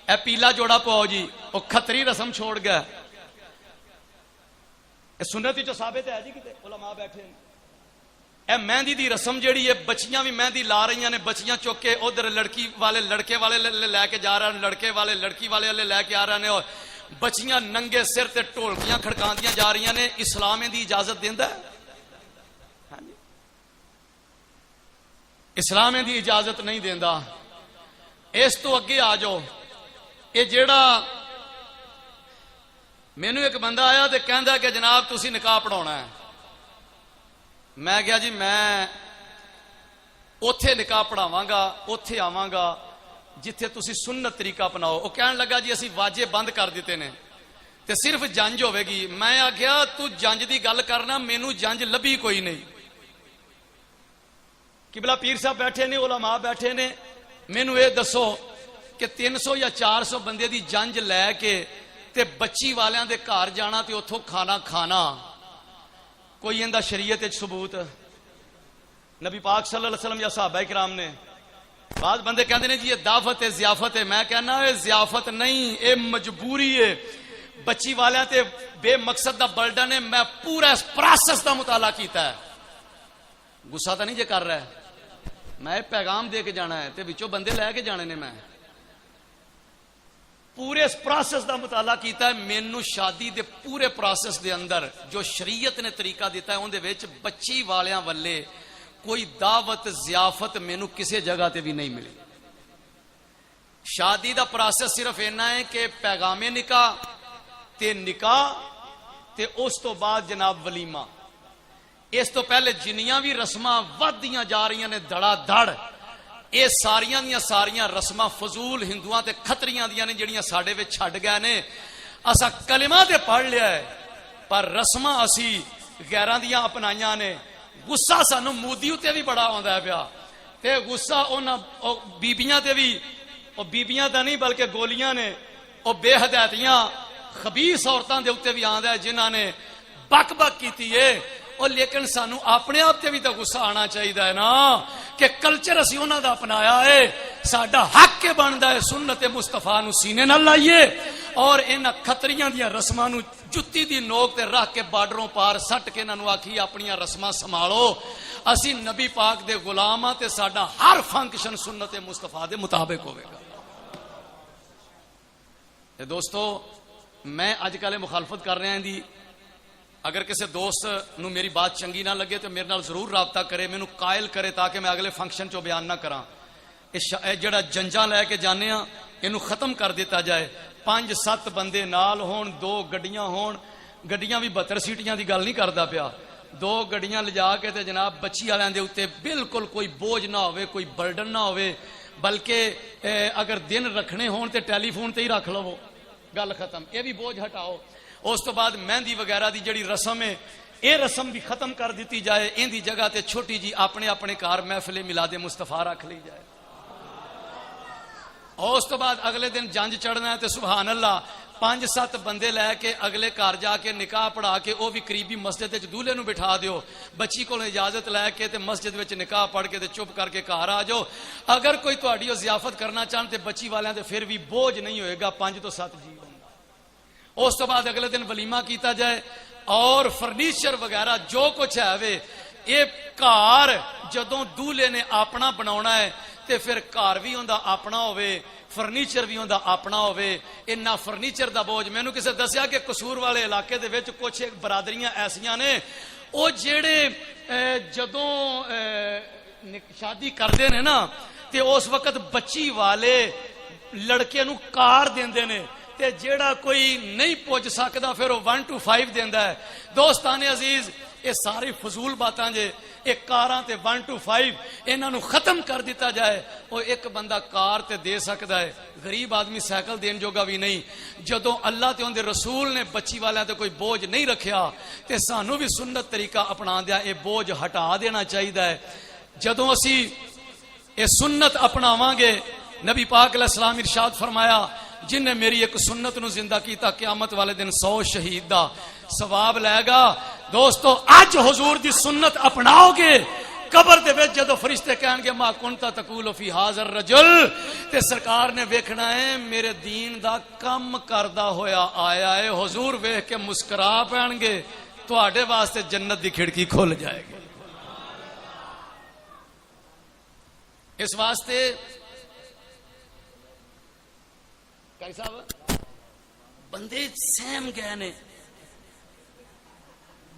اے پیلا جوڑا پاؤ جی, وہ کھتری رسم چھوڑ گیا. اے سنت وچ ثابت ہے جی, کتے علماء بیٹھے ہیں. اے مہندی دی رسم جیڑی ہے, بچیاں بھی مہندی لا رہی ہیں نے, بچیاں چک کے ادھر لڑکی والے لڑکے والے لے کے جا رہے ہیں, لڑکے والے لڑکی والے لے کے آ رہے ہیں, اور بچیاں ننگے سر تے ٹولکیاں کھڑکاندیاں جا رہی ہیں. اسلام دی اجازت دیندا ہے؟ اسلام دی اجازت نہیں دیندا. اس تو اگے آ جاؤ, یہ جیڑا مینو ایک بندہ آیا تو کہندا کہ جناب تسی نکاح پڑھاਉਣਾ ہے. میں کہا جی میں اوتھے نکاح پڑھاواں گا، اوتھے آواں گا جتھے تسی سنت طریقہ اپناؤ. وہ کہن لگا جی اسی واجے بند کر دیتے نے تے صرف جنج ہوے گی. میں آخیا تو جنج دی گل کرنا، مینو جنج لبھی کوئی نہیں. قبلہ پیر صاحب بیٹھے نے، علماء بیٹھے نے، مینو یہ دسو کہ 300 یا 400 بندے دی جنج لے کے تے بچی والیاں دے گھر جانا تے اتھوں کھانا کھانا، کوئی اندہ شریعت وچ ثبوت؟ نبی پاک صلی اللہ علیہ وسلم یا صحابہ کرام نے؟ بعض بندے کہتے ہیں جی یہ دعوت ہے، ضیافت ہے. میں کہنا یہ ضیافت نہیں، یہ مجبوری ہے. بچی والیاں تے بے مقصد دا برڈن ہے. میں پورا اس پروسیس دا مطالعہ کیتا ہے. غصہ تو نہیں جے کر رہا ہے، میں پیغام دے کے جانا ہے تے وچوں بندے لے کے جانے نے. میں پورے اس پروسیس دا مطالعہ کیتا ہے. مینوں شادی دے پورے پروسیس دے اندر جو شریعت نے طریقہ دیتا ہے ان دے وچ بچی والیاں والے کوئی دعوت ضیافت مینوں کسی جگہ تے بھی نہیں ملی. شادی دا پروسیس صرف اینا ہے کہ پیغام نکاح تے نکاح تے اس تو بعد جناب ولیمہ. اس تو پہلے جنیاں بھی رسماں ودیاں جا رہی نے دڑا دڑ. یہ ساریاں دیاں ساریاں رسماں فضول ہندوؤں تے کھتریاں دیاں نے جڑیاں ساڈے وچ چھڈ گئے نے. اسا کلمہ تے پڑھ لیا ہے پر رسماں اسی غیراں دیاں اپنائیاں نے. غصہ سانو مودی تے بھی بڑا آندا ہے پیا تے غصہ انہاں بیبیاں تے بھی، او بیبیاں تے نہیں بلکہ گولیاں نے، او بے ہدایتیاں خبیث عورتاں دے اوتے بھی آندا ہے جنہاں نے بک بک کیتی ہے. اور لیکن سانو اپنے آپ تے بھی تو غصہ آنا چاہیے نا کہ کلچر اسی انہاں دا اپنایا ہے. ساڈا حق کے بندا ہے سنت مصطفیٰ نو سینے نال لائیے اور انہاں کھتریاں دیاں رسماں نو جُتی دی نوک تے رکھ کے بارڈروں پار سٹ کے انہاں نو آکھی اپنیاں رسماں سنبھالو. اسی نبی پاک دے غلام ہاں تے ساڈا ہر فنکشن سنت مصطفیٰ دے مطابق ہوے گا. تے دوستو میں اج کل مخالفت کر رہا ہوں دی. اگر کسی دوست نو میری بات چنگی نہ لگے تو میرے نال ضرور رابطہ کرے، مینوں قائل کرے تاکہ میں اگلے فنکشن چو بیان نہ کراں. جڑا جنجاں لے کے جانے ہاں اینو ختم کر دیتا جائے. 5-7 بندے نال ہون، 2 گڈیاں ہون. گڈیاں بھی 72 سیٹیاں دی گل نہیں کردا پیا. 2 گڈیاں لجا کے تے جناب بچی والےاں دے اوتے بالکل کوئی بوجھ نہ ہوئے، کوئی برڈن نہ ہوئے. بلکہ اگر دن رکھنے ہون تے ٹیلی فون تے ہی رکھ لو، گل ختم. یہ بھی بوجھ ہٹاؤ. اس تو بعد مہندی وغیرہ دی جڑی رسم ہے یہ رسم بھی ختم کر دیتی جائے. ان دی جگہ تے چھوٹی جی اپنے اپنے کار محفل میلاد مصطفیٰ رکھ لی جائے. اور اس تو بعد اگلے دن جنج چڑھنا ہے تے سبحان اللہ 5-7 بندے لے کے اگلے گھر جا کے نکاح پڑھا کے وہ بھی قریبی مسجد وچ دولہے نو بٹھا دیو. بچی کو اجازت لے کے تے مسجد وچ نکاح پڑھ کے تے چپ کر کے گھر آ جاؤ. اگر کوئی تہاڈی ضیافت کرنا چاہن تے بچی والیاں تے پھر بھی بوجھ نہیں ہوئے گا. 5 تو 7 جی. اس تو بعد اگلے دن ولیمہ کیتا جائے اور فرنیچر وغیرہ جو کچھ ہے وے. یہ گھر جدوں دولہے نے اپنا بناونا ہے تے پھر گھر بھی اوندا اپنا ہوئے، فرنیچر بھی اوندا اپنا ہوئے. انہاں فرنیچر دا بوجھ مینوں کسے دسیا کہ قصور والے علاقے دے وچ کچھ برادریاں ایسیاں نے او جڑے جدوں شادی کردے نے نا تے اس وقت بچی والے لڑکے نو کار دیندے نے تے جیڑا کوئی نہیں پہنچ سکدا پھر وہ 1 to 5 دیندا ہے. دوستان عزیز یہ ساری فضول باتاں جے. ایک کاراں تے 1 to 5 انہاں نو ختم کر دیتا جائے. وہ ایک بندہ کار تے دے سکدا ہے، غریب آدمی سائیکل دین جوگا بھی نہیں. جدوں اللہ تے اندے رسول نے بچی والیاں تے کوئی بوجھ نہیں رکھیا تے سانو بھی سنت طریقہ اپنا دیا یہ بوجھ ہٹا دینا چاہیے. جدوں اسی یہ سنت اپناواں گے نبی پاک علیہ السلام ارشاد فرمایا جن نے میری ایک سنت نو زندہ کیتا قیامت والے دن 100 شہید دا ثواب لے گا. دوستو اج حضور دی سنت اپناؤ گے قبر دے وچ جدو فرشتے کہن گے ما کنتا تقول فی ھذا الرجل تے سرکار نے ویکھنا ہے میرے دین دا کم کردا ہویا آیا ہے. حضور ویکھ کے مسکرا پین گے، تواڈے واسطے جنت دی کھڑکی کھل جائے گی. اس واسطے صاحب بندے سہم گئے نے،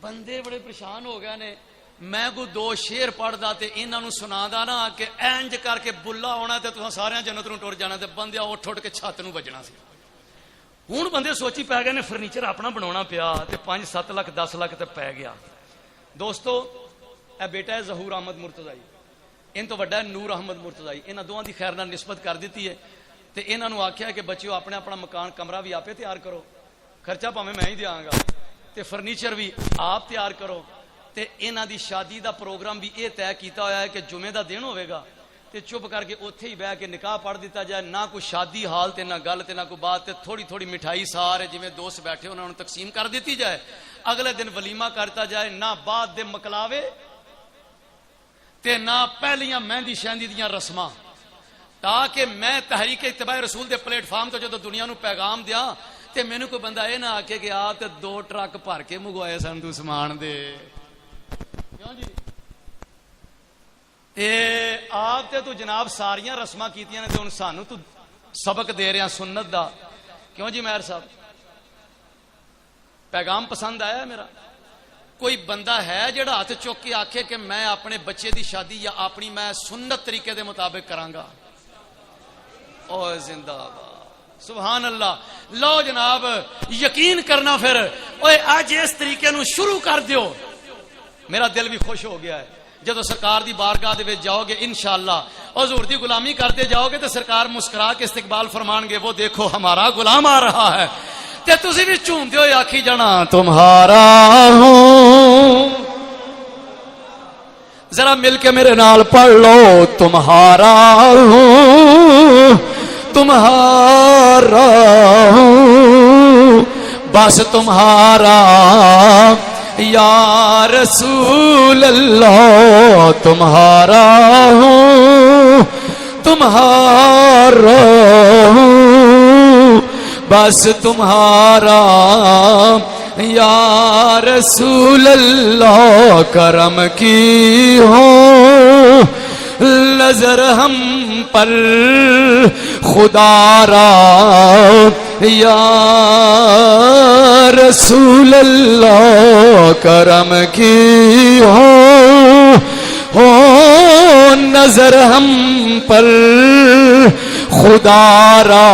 بندے بڑے پریشان ہو گئے نے. میں کو 2 شیر پڑھدا تے انہاں نوں سنادا نا کہ اینج کر کے بلا ہونا تے تساں سارے جنت نوں ٹر جانا تے بندیا اٹھ کے چھت نوں بجنا سی. ہوں بندے سوچی پی گئے نے فرنیچر اپنا بنا پیا تے 5-7 لاکھ 10 لاکھ تے پی گیا. دوستو اے بیٹا ہے ظہور احمد مرتضائی, ان تو وڈا ہے نور احمد مرتضائی. انہاں دوواں دی خیر نال نسبت کر دیتی ہے تے انہاں نوں آکھیا کہ بچیو اپنا اپنا مکان کمرہ بھی آپے تیار کرو, خرچہ پاویں میں ہی دیاں گا, تے فرنیچر بھی آپ تیار کرو. تے انہاں دی شادی دا پروگرام بھی یہ طے کیتا ہویا ہے کہ جمعے دا دن ہوئے گا تے چپ کر کے اوتھے ہی بیٹھ کے نکاح پڑھ دیتا جائے. نہ کوئی شادی حال تے نہ گل تے نہ کوئی بات, تے تھوڑی تھوڑی مٹھائی سارے جویں دوست بیٹھے انہاں نوں تقسیم کر دیتی جائے. اگلے دن ولیمہ کرتا جائے, نہ بعد دے مکلاوے تے نہ پہلیاں مہندی شہندی دیاں رسماں, تاکہ میں تحریک اتباع رسول دے پلیٹ فارم تو جدو دنیا نو پیغام دیا تے مینوں کوئی بندہ اے نہ آکھے کہ آ تے 2 ٹرک بھر کے منگوائے سن تو سامان دے. کیوں جی تے آپ تے تو جناب ساریاں رسماں کیتیاں نے تے ہن سانوں تو سبق دے رہے ہیں سنت دا. کیوں جی مہر صاحب پیغام پسند آیا ہے میرا؟ کوئی بندہ ہے جڑا ہاتھ چک کے آکھے کہ میں اپنے بچے دی شادی یا اپنی میں سنت طریقے دے مطابق کراں گا؟ او زندہ باد سبحان اللہ. لو جناب یقین کرنا پھر اوے اج اس طریقے نو شروع کر دیو. میرا دل بھی خوش ہو گیا ہے جدو سرکار دی بارگاہ دے وچ جاؤ گے انشاءاللہ حضور دی غلامی کرتے جاؤ گے تو سرکار مسکرا کے استقبال فرمان گے, وہ دیکھو ہمارا غلام آ رہا ہے. تے تسی بھی چومدے ہوئے آکھی جانا تمہارا ہوں. ذرا مل کے میرے نال پڑھ لو تمہارا ہوں تمہارا ہوں بس تمہارا یا رسول اللہ تمہارا ہوں تمہارا ہوں بس تمہارا یا رسول اللہ. کرم کی ہو نظر ہم پر خدا را یا رسول اللہ. کرم کی ہو نظر ہم پر خدا را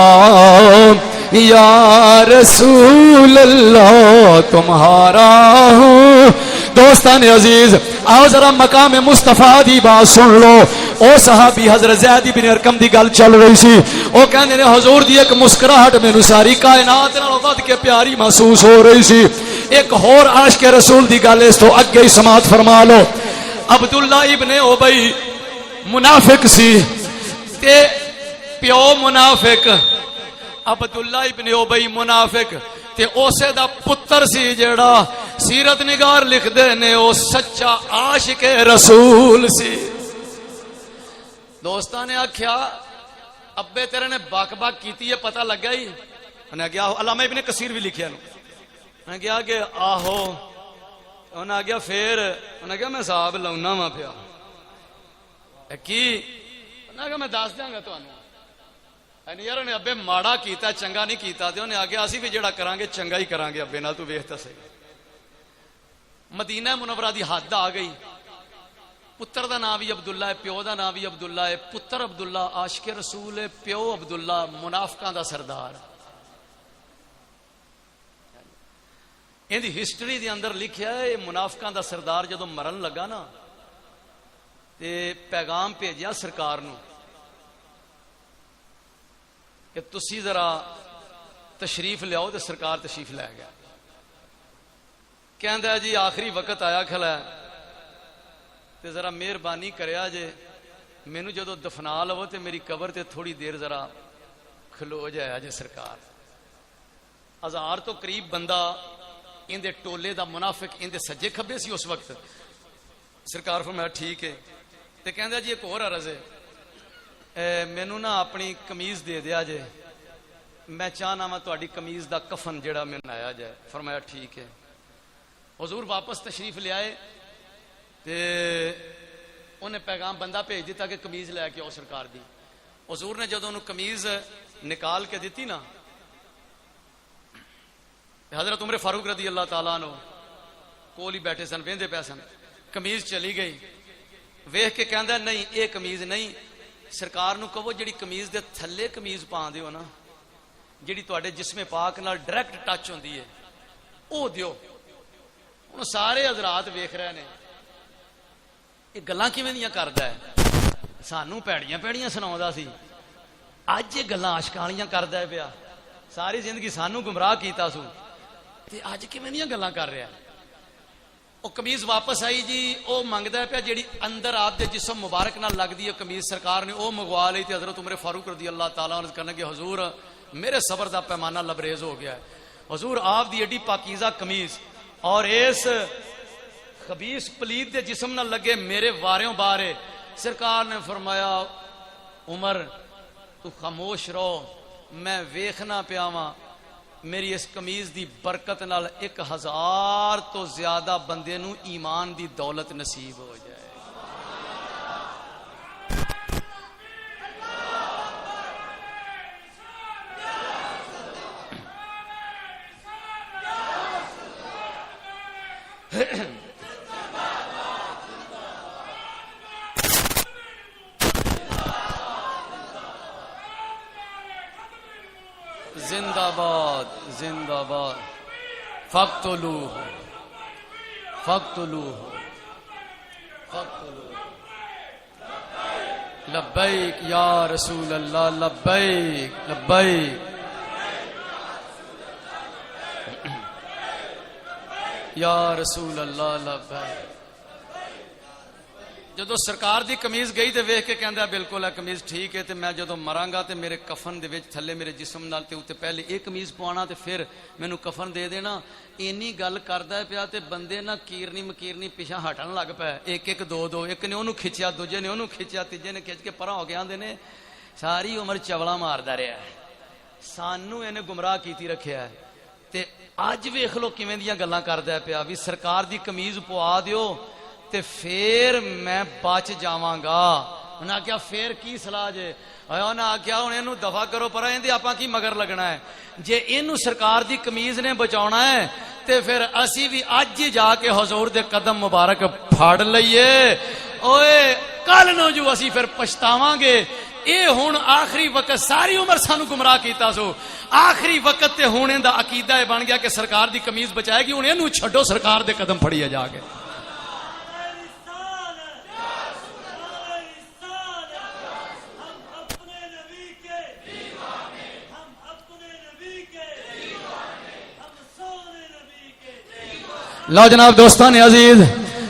یا رسول اللہ تمہارا ہوں. دوستان عزیز آؤ ذرا مقام مصطفیٰ دی بات سن لو. او صحابی حضرت زید بن ارقم دی گل چل رہی سی. او کہندے نے حضور دی ایک مسکراہٹ مینوں ساری کائنات نال ود کے پیاری محسوس ہو رہی سی. ایک ہور عاشق رسول دی گل اس تو اگے ہی سماعت فرما لو. عبداللہ ابن ابی منافق سی تے پیو منافق. عبداللہ ابن ابی منافق تے اسے دا پتر سی جیڑا سیرت نگار لکھ دے نے او سچا عاشق رسول سی. دوستاں نے آکھیا ابے تیرے نے باک باک کیتی ہے پتہ لگا ہی؟ انہیں کہا علامہ ابن کثیر بھی لکھیا نو. انہیں کہا کہ آہو. انہیں کہا پھر انہیں کہا میں صاحب لاؤنا ماں پیا کی. انہیں کہا میں دس دیاں گا تو انہوں یار نے ابے ماڑا کیتا چنگا نہیں کیتا تے انہیں آگے اسی بھی جڑا کران گے چنگا ہی کران گے ابے نال تو ویکھ تے صحیح. مدینہ منورہ دی حد آ گئی. پتر دا نام بھی عبداللہ ہے پیو دا نام بھی عبداللہ ہے. پتر عبداللہ عاشق رسول ہے, پیو عبداللہ منافقاں دا سردار. ان دی ہسٹری دے اندر لکھیا ہے منافقاں دا سردار جدوں مرن لگا نا تے پیغام بھیجیا سرکار نو کہ تسی ذرا تشریف لیاؤ. تے سرکار تشریف لے گیا. کہندا ہے جی آخری وقت آیا کھلا ہے تے ذرا مہربانی کریا جے مینوں جدو دفنا لو تے میری قبر تے تھوڑی دیر ذرا کھلو جایا جے سرکار. 1000 تو قریب بندہ ان دے ٹولے دا منافق ان دے سجے کھبے سی اس وقت. سرکار فرمایا ٹھیک ہے. تے کہندا جی ایک اور عرض ہے مینوں نا اپنی قمیض دے دیا جے میں چاہنا وا تہاڈی قمیض دا کفن جڑا میں بنایا جائے. فرمایا ٹھیک ہے. حضور واپس تشریف لے آئے تے انہیں پیغام بندہ بھیج دیتا کہ قمیض لے کے آؤ سرکار دی. حضور نے جدوں انہوں قمیض نکال کے دیتی نا حضرت عمر فاروق رضی اللہ تعالیٰ عنہ کول ہی بیٹھے سن ویندے پے سن. کمیز چلی گئی ویخ کے کہندا نہیں یہ کمیز نہیں سرکار نو کہو جڑی کمیز دے تھلے کمیز پا دیو نا جڑی تواڈے جسم پاک نال ڈائریکٹ ٹچ ہوندی ہے او دیو ہن سارے حضرات ویکھ رہے نے یہ گلاں کیویں دیاں کردا ہے سانوں پیڑیاں پیڑیاں سناوندا سی اج یہ گلاں عاشقاں والیاں کردا ہے پیا ساری زندگی سانوں گمراہ کیتا سو تے اج کیویں دیاں گلاں کر رہا وہ کمیز واپس آئی جی وہ منگتا ہے پیا جیڑی اندر آپ دے جسم مبارک نال لگدی ہے کمیز سرکار نے وہ منگوا لی تے حضرت عمر فاروق رضی اللہ تعالیٰ عنہ کرنے کہ حضور میرے صبر دا پیمانہ لبریز ہو گیا ہے حضور آپ دی ایڈی پاکیزہ کمیز اور اس خبیث پلید دے جسم نال لگے میرے واریوں بارے سرکار نے فرمایا عمر تو خاموش رہو میں ویکھنا پیاواں میری اس کمیز دی برکت نال 1000 تو زیادہ بندے نو ایمان دی دولت نصیب ہو جائے زندہ باد زندہ باد فقتلوہ فقتلوہ فقتلوہ لبیک یا رسول اللہ لبیک لبیک یا رسول اللہ لبیک جدو سرکار دی کمیز گئی تے ویکھ کے کہندا بالکل ہے کمیز ٹھیک ہے تے میں جدو مراں گا تے میرے کفن دے وچ تھلے میرے جسم نال تے اوتے پہلے ایک کمیز پوانا تے پھر مینوں کفن دے دینا اینی گل کردا ہے پیا تے بندے نہ کیرنی مکیرنی پیچھے ہٹن لگ پے ایک ایک دو دو ایک نے اونوں کھچیا دوجے نے اونوں کھچیا تیجے نے کھچ کے پراں ہو گیا آندے نے ساری عمر چولا ماردا رہیا ہے سانوں اینے گمراہ کیتی رکھیا ہے تے اج ویکھ لو کیویں دیاں گلاں کردا ہے پیا وی سرکار دی کمیز پوا دیو تے پھر میں بچ جاواں گا انہاں کیا پھر کی صلاح جے انہاں کیا ہن اینوں دفع کرو پر ایندے آپاں کی مگر لگنا ہے جے اینوں سرکار دی کمیز نے بچاونا ہے تے پھر اسی بھی اج ہی جا کے حضور دے قدم مبارک پھاڑ لئیے اوئے کل نو جو اسی پھر پچھتاواں گے اے ہن آخری وقت ساری عمر سانو گمراہ کیتا سو آخری وقت تے ہونے دا عقیدہ بن گیا کہ سرکار دی کمیز بچائے گی ہن اینوں چھڈو سرکار دے قدم پھڑیے جا کے لو جناب دوستان عزیز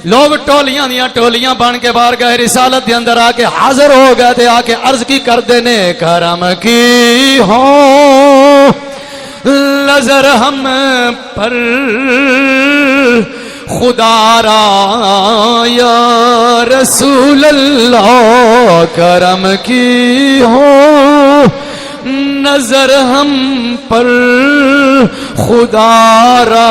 لوگ ٹولیاں دیاں ٹولیاں بن کے باہر گئے رسالت دے اندر آ کے حاضر ہو گئے تھے آ کے عرض کی کر دینے کرم کی ہو نظر ہم پر خدا را یا رسول اللہ کرم کی ہو نظر ہم پر خدا را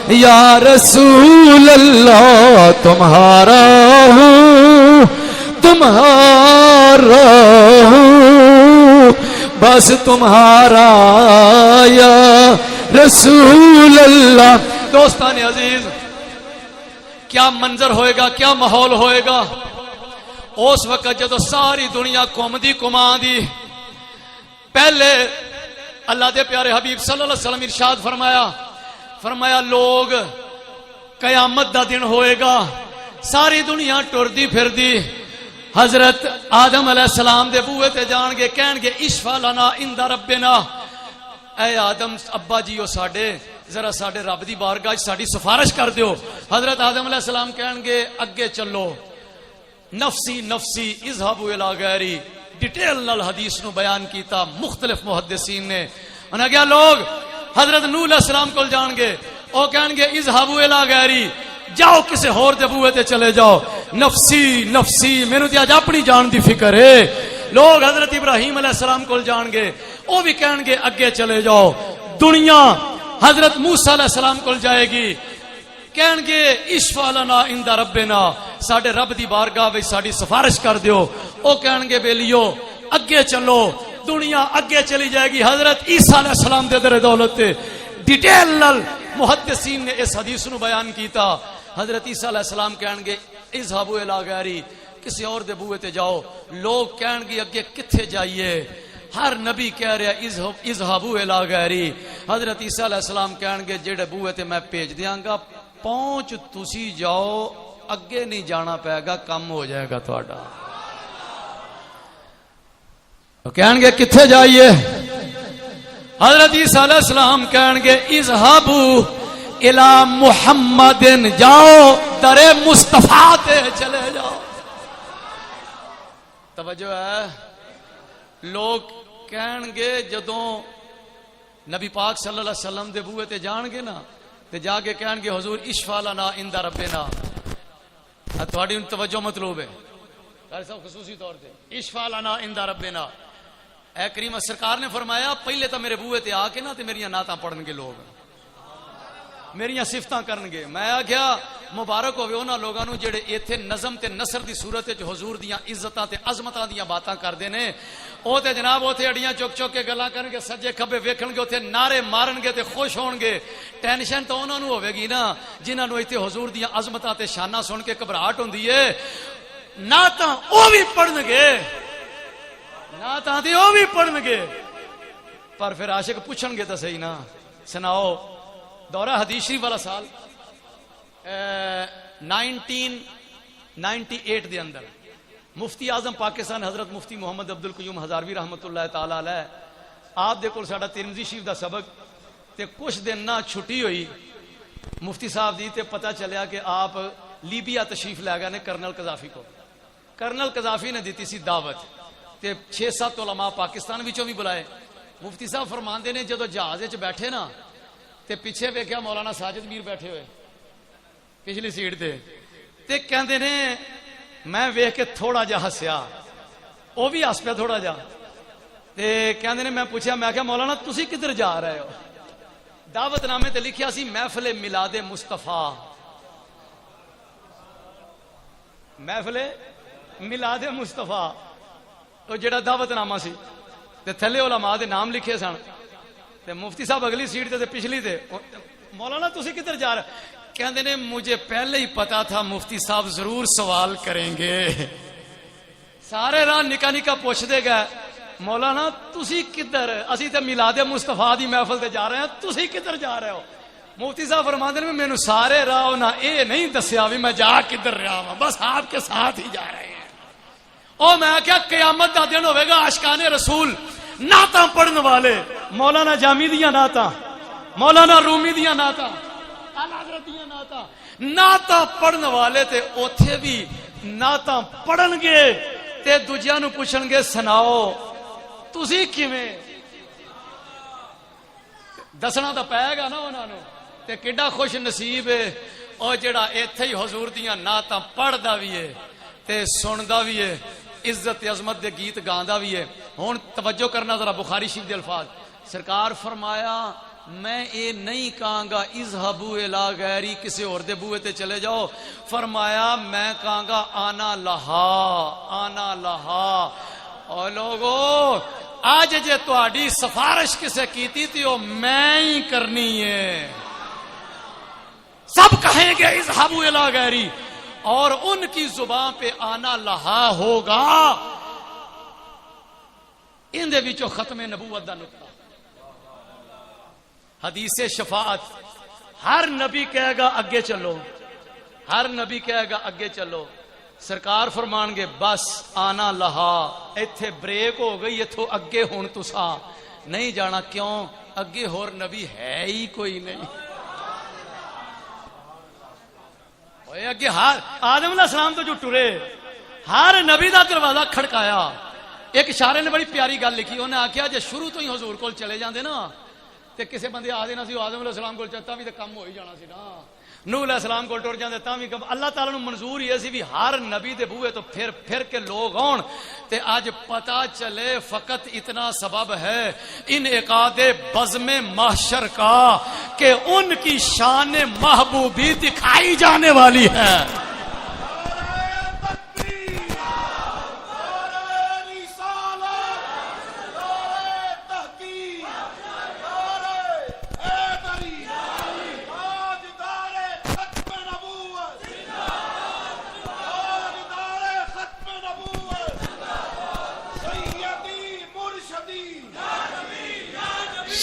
یا رسول اللہ تمہارا ہوں تمہارا ہوں بس تمہارا یا رسول اللہ دوستان عزیز کیا منظر ہوئے گا کیا ماحول ہوئے گا اس وقت جدو ساری دنیا قومدی کمان دی پہلے اللہ دے پیارے حبیب صلی اللہ علیہ وسلم ارشاد فرمایا لوگ قیامت دا دن ہوئے گا ساری دنیا ٹردی پھردی حضرت آدم علیہ السلام دے بوئے تے جان گے کہن گے اشفع لنا عند ربنا اے آدم ابا جیو ساڈے ذرا ساڈے رب دی بارگاہ ساڈی سفارش کر دیو حضرت آدم علیہ السلام کہن گے اگے چلو نفسی نفسی اذهبوا الی غیری ڈیٹیل نال حدیث نو بیان کیتا مختلف محدثین نے انہاں کیا لوگ حضرت نوح علیہ السلام کو جان گے او کہن گے اذهبوا الی غیری جاؤ کسی ہور دے بوئے تے چلے جاؤ نفسی نفسی مینوں تے اج اپنی جان دی فکر ہے لوگ حضرت ابراہیم علیہ السلام کو جان گے او بھی کہن گے اگے چلے جاؤ دنیا حضرت موسیٰ علیہ السلام کو جائے گی کہن گے اشفع لنا عند ربنا ساڈے رب دی بارگاہ وچ ساڈی سفارش کر دیو او کہن گے بیلیو اگے چلو دنیا اگے چلی جائے گی حضرت عیسیٰ علیہ السلام دے در دولت تے ڈیٹیل نال محدثین نے اس حدیث نو بیان کیتا. حضرت عیسیٰ علیہ السلام کہن گے اذهبوا الی غیری, کسی اور دے بوئے تے جاؤ. لوگ کہن گے اگے کتھے جائیے؟ ہر نبی کہہ رہا اذهبوا الی غیری. حضرت عیسیٰ علیہ السلام کہن گے جڑے بوئے تے میں بھیج دیاں گا پہنچ تسی جاؤ, اگے نہیں جانا پائے گا, کم ہو جائے گا تہاڈا. کہن گے کتھے جائیے؟ حضرت عیسیٰ علیہ السلام کہن گے اذهبوا الی محمد, جاؤ در مصطفیٰ تے چلے جاؤ. توجہ ہے. لوگ کہن گے جدوں نبی پاک صلی اللہ علیہ وسلم دے بوئے تے جان گے نا تے جا کے کہن گے حضور اشفع لنا عند ربنا. تھوڑی ان توجہ مطلوب ہے خصوصی طور تے اشفع لنا عند ربنا. اے کریم سرکار نے فرمایا پہلے تو میرے بوئے تے آ کے نا تے میریاں نعتاں پڑھن گے, لوگ میریاں صفتاں کرن گے. میں آکھیا مبارک ہوے انہاں لوگاں نوں جڑے ایتھے نظم تے نثر دی صورت وچ حضور دیاں عزتاں تے عظمتاں دیاں باتاں کردے نے. او تے جناب اوتھے اڑیاں چک چک کے گلاں کرن گے, سجے کھبے ویکھن گے, اوتھے نعرے مارن گے تے خوش ہون گے. ٹینشن تو انہاں نوں ہوے گی نا جنہاں نوں ایتھے حضور دیاں عظمتاں تے شاناں سن کے گھبراہٹ ہوندی ہے. نعتاں او وی پڑھن گے, نعتاں تے او وی پڑھن گے, پر پھر عاشق پوچھن گے تے صحیح نا سناؤ دورہ حدیث شریف والا سال 1998 دے اندر مفتی اعظم پاکستان حضرت مفتی محمد عبد القیوم ہزاروی رحمت اللہ تعالی علیہ آپ دے کول ساڈا ترمذی شریف دا سبق تے کچھ دن نہ چھٹی ہوئی مفتی صاحب دی تے پتہ چلیا کہ آپ لیبیا تشریف لے گئے نے کرنل قذافی کو. کرنل قذافی نے دیتی سی دعوت تے 6-7 علماء پاکستان وچوں بھی بلائے. مفتی صاحب فرماندے نے جدو جہاز وچ بیٹھے نا تے پیچھے ویکھیا مولانا ساجد میر بیٹھے ہوئے پچھلی سیٹ تے کہندے نے میں ویکھ کے تھوڑا جا ہسیا, او بھی ہس پیا تھوڑا جا, تے کہندے نے میں پوچھا میں کہا مولانا تسی کدھر جا رہے ہو؟ دعوت نامے تے لکھیا سی محفل میلاد مصطفیٰ, محفل میلاد مصطفیٰ او جڑا دعوت نامہ سی تے تھلے علماء دے نام لکھے سن. تے مفتی صاحب اگلی سیٹ تے پچھلی تے مولانا تسی کدھر جا رہے؟ کہندے نے مجھے پہلے ہی پتا تھا مفتی صاحب ضرور سوال کریں گے. سارے راہ نکا نکا پوچھ دے گئے مولانا تسی کدھر؟ اسی تے میلاد مصطفیٰ دی محفل تے جا رہے ہیں, تسی کدھر جا رہے ہو؟ مفتی صاحب فرماندے نے مینوں سارے راہ انہاں اے نہیں دسیا بھی میں جا کدھر رہا ہوں, بس آپ کے ساتھ ہی جا رہے ہیں. او میں کیا قیامت دا دن ہوے گا عاشقان رسول نعتاں پڑھن والے, مولانا جامی دیاں نعتاں, مولانا رومی دیاں نعتاں, حضرت دیاں نعتاں, نعتاں پڑھن والے تے اوتھے بھی نعتاں پڑھن گے تے دوجیاں نوں پوچھن گے سناؤ تسی کیویں؟ دسنا تو پائے گا نا انہاں نوں. تے کڈا خوش نصیب ہے او جڑا ایتھے ہی حضور دیاں نعتاں پڑھدا وی ہے تے سندا وی ہے, عزت عظمت دے گیت گاندا بھی ہے. ہن توجہ کرنا ذرا بخاری شریف دے الفاظ. سرکار فرمایا میں اے نہیں کہاں گا اذهبوا الی غیری کسی اور دے بوئے تے چلے جاؤ, فرمایا میں کہاں گا آنا لہا. او لوگو آج جے تہاڈی سفارش کسے کیتی تے او میں ہی کرنی ہے. سب کہیں گے اذهبوا الی غیری اور ان کی زبان پہ آنا لہا ہوگا. ان دے وچوں ختم نبوت دا نقطہ حدیث شفاعت. ہر نبی کہے گا اگے چلو, ہر نبی کہے گا اگے چلو. سرکار فرمان گے بس آنا لہا, ایتھے بریک ہو گئی, ایتھوں اگے ہون تساں نہیں جانا. کیوں؟ اگے ہور نبی ہے ہی کوئی نہیں. اگے ہر آدم علیہ السلام تو جو ٹرے ہر نبی دا دروازہ کھڑکایا. ایک اشارے نے بڑی پیاری گل لکھی, انہیں آخیا جے شروع تو ہی حضور کول چلے جاندے نا تے کسے بندے آ دینا سی آدم علیہ السلام کول چلتا بھی تے کم ہو ہی جانا سی نا. نوح علیہ السلام کول ٹر جاندے تاں بھی اللہ تعالیٰ نو منظور ہی سی بھی ہر نبی دے بوئے تو پھر کے لوگ آن. تے آج پتا چلے فقط اتنا سبب ہے انعقاد بزم محشر کا کہ ان کی شان محبوبی دکھائی جانے والی ہے.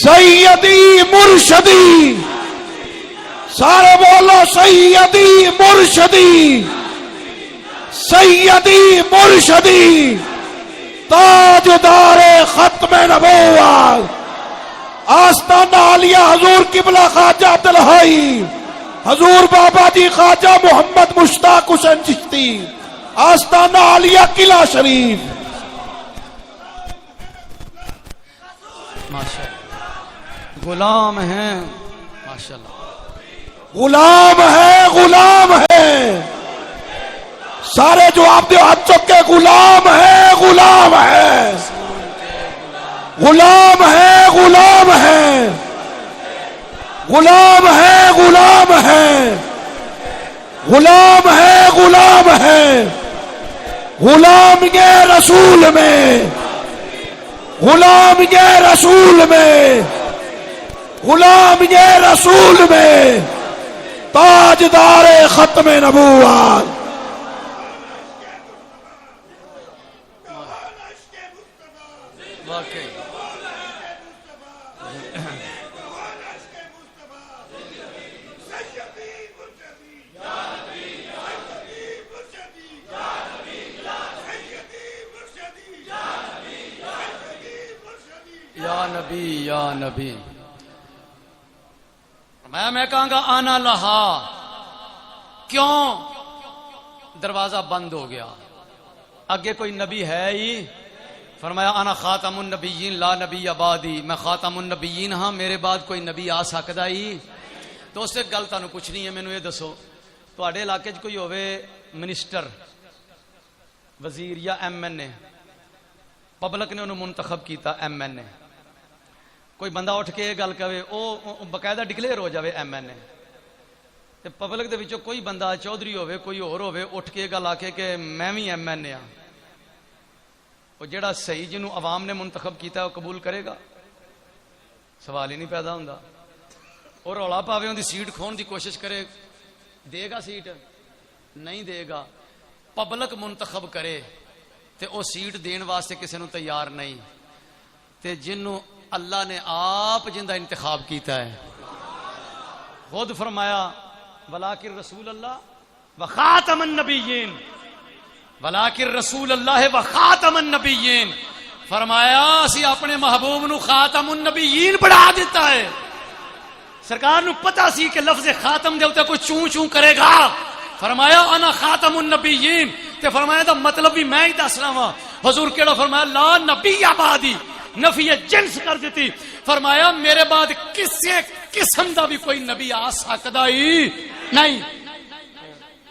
سیدی مرشدی، سارے بولو سیدی مرشدی، سیدی مرشدی، تاجدار ختم نبوت، آستانہ عالیہ حضور قبلہ خواجہ عبدالحی، حضور بابا جی خواجہ محمد مشتاق حسین چشتی، آستانہ عالیہ قلعہ شریف۔ ماشاءاللہ غلام ہیں، ماشاءاللہ غلام ہے، غلام ہے، سارے جو آپ دے ہاتھ چک کے غلام ہے، غلام ہے، غلام ہے، غلام ہے، غلام ہے، غلام ہے، غلام ہے، غلام ہے، غلام یہ رسول میں، غلام یہ رسول میں، غلام یہ رسول میں، تاجدار ختم نبوت۔ واقعی یا نبی یا نبی، میں کہاں گا آنا لہا، کیوں دروازہ بند ہو گیا؟ آگے کوئی نبی ہے ہی؟ فرمایا انا خاتم النبیین لا نبی بعدی، میں خاتم النبیین ہاں، میرے بعد کوئی نبی آ سکتا ہی؟ تو اس سے گل تانوں پوچھنی ہے، مینوں یہ دسو تواڈے علاقے 'چ کوئی ہوے منسٹر، وزیر یا ایم این اے، پبلک نے انہوں منتخب کیتا ایم این اے، کوئی بندہ اٹھ کے یہ گل کہے او باقاعدہ ڈکلیئر ہو جاوے ایم این اے، تے پبلک دے وچوں کوئی بندہ چودھری ہوے کوئی اور ہوے اٹھ کے یہ گل آکھے کہ میں بھی ایم این اے ہاں، وہ جڑا صحیح جنوں عوام نے منتخب کیتا ہے وہ قبول کرے گا؟ سوال ہی نہیں پیدا ہوندا۔ اور رولا پاوے ان دی سیٹ کھون دی کوشش کرے، دے گا سیٹ؟ نہیں دے گا۔ پبلک منتخب کرے تے او سیٹ دین واسطے کسی نو تیار نہیں، تے جنوں اللہ نے آپ جن دا انتخاب کیتا ہے، خود فرمایا ولاکن رسول اللہ و خاتم النبیین، ولاکن رسول اللہ و خاتم النبیین، فرمایا اسی اپنے محبوب نو خاتم النبیین بڑھا دیتا ہے۔ سرکار نو پتا سی کہ لفظ خاتم دے اوتے کوئی چوں چوں کرے گا، فرمایا انا خاتم النبیین، تے فرمایا دا مطلب بھی میں ہی دس رہا ہاں۔ حضور کیڑا فرمایا لا نبی بعدی، نفی جنس کر دیتی، فرمایا میرے بعد کسی قسم دا بھی کوئی نبی آ سکتا ہی نہیں۔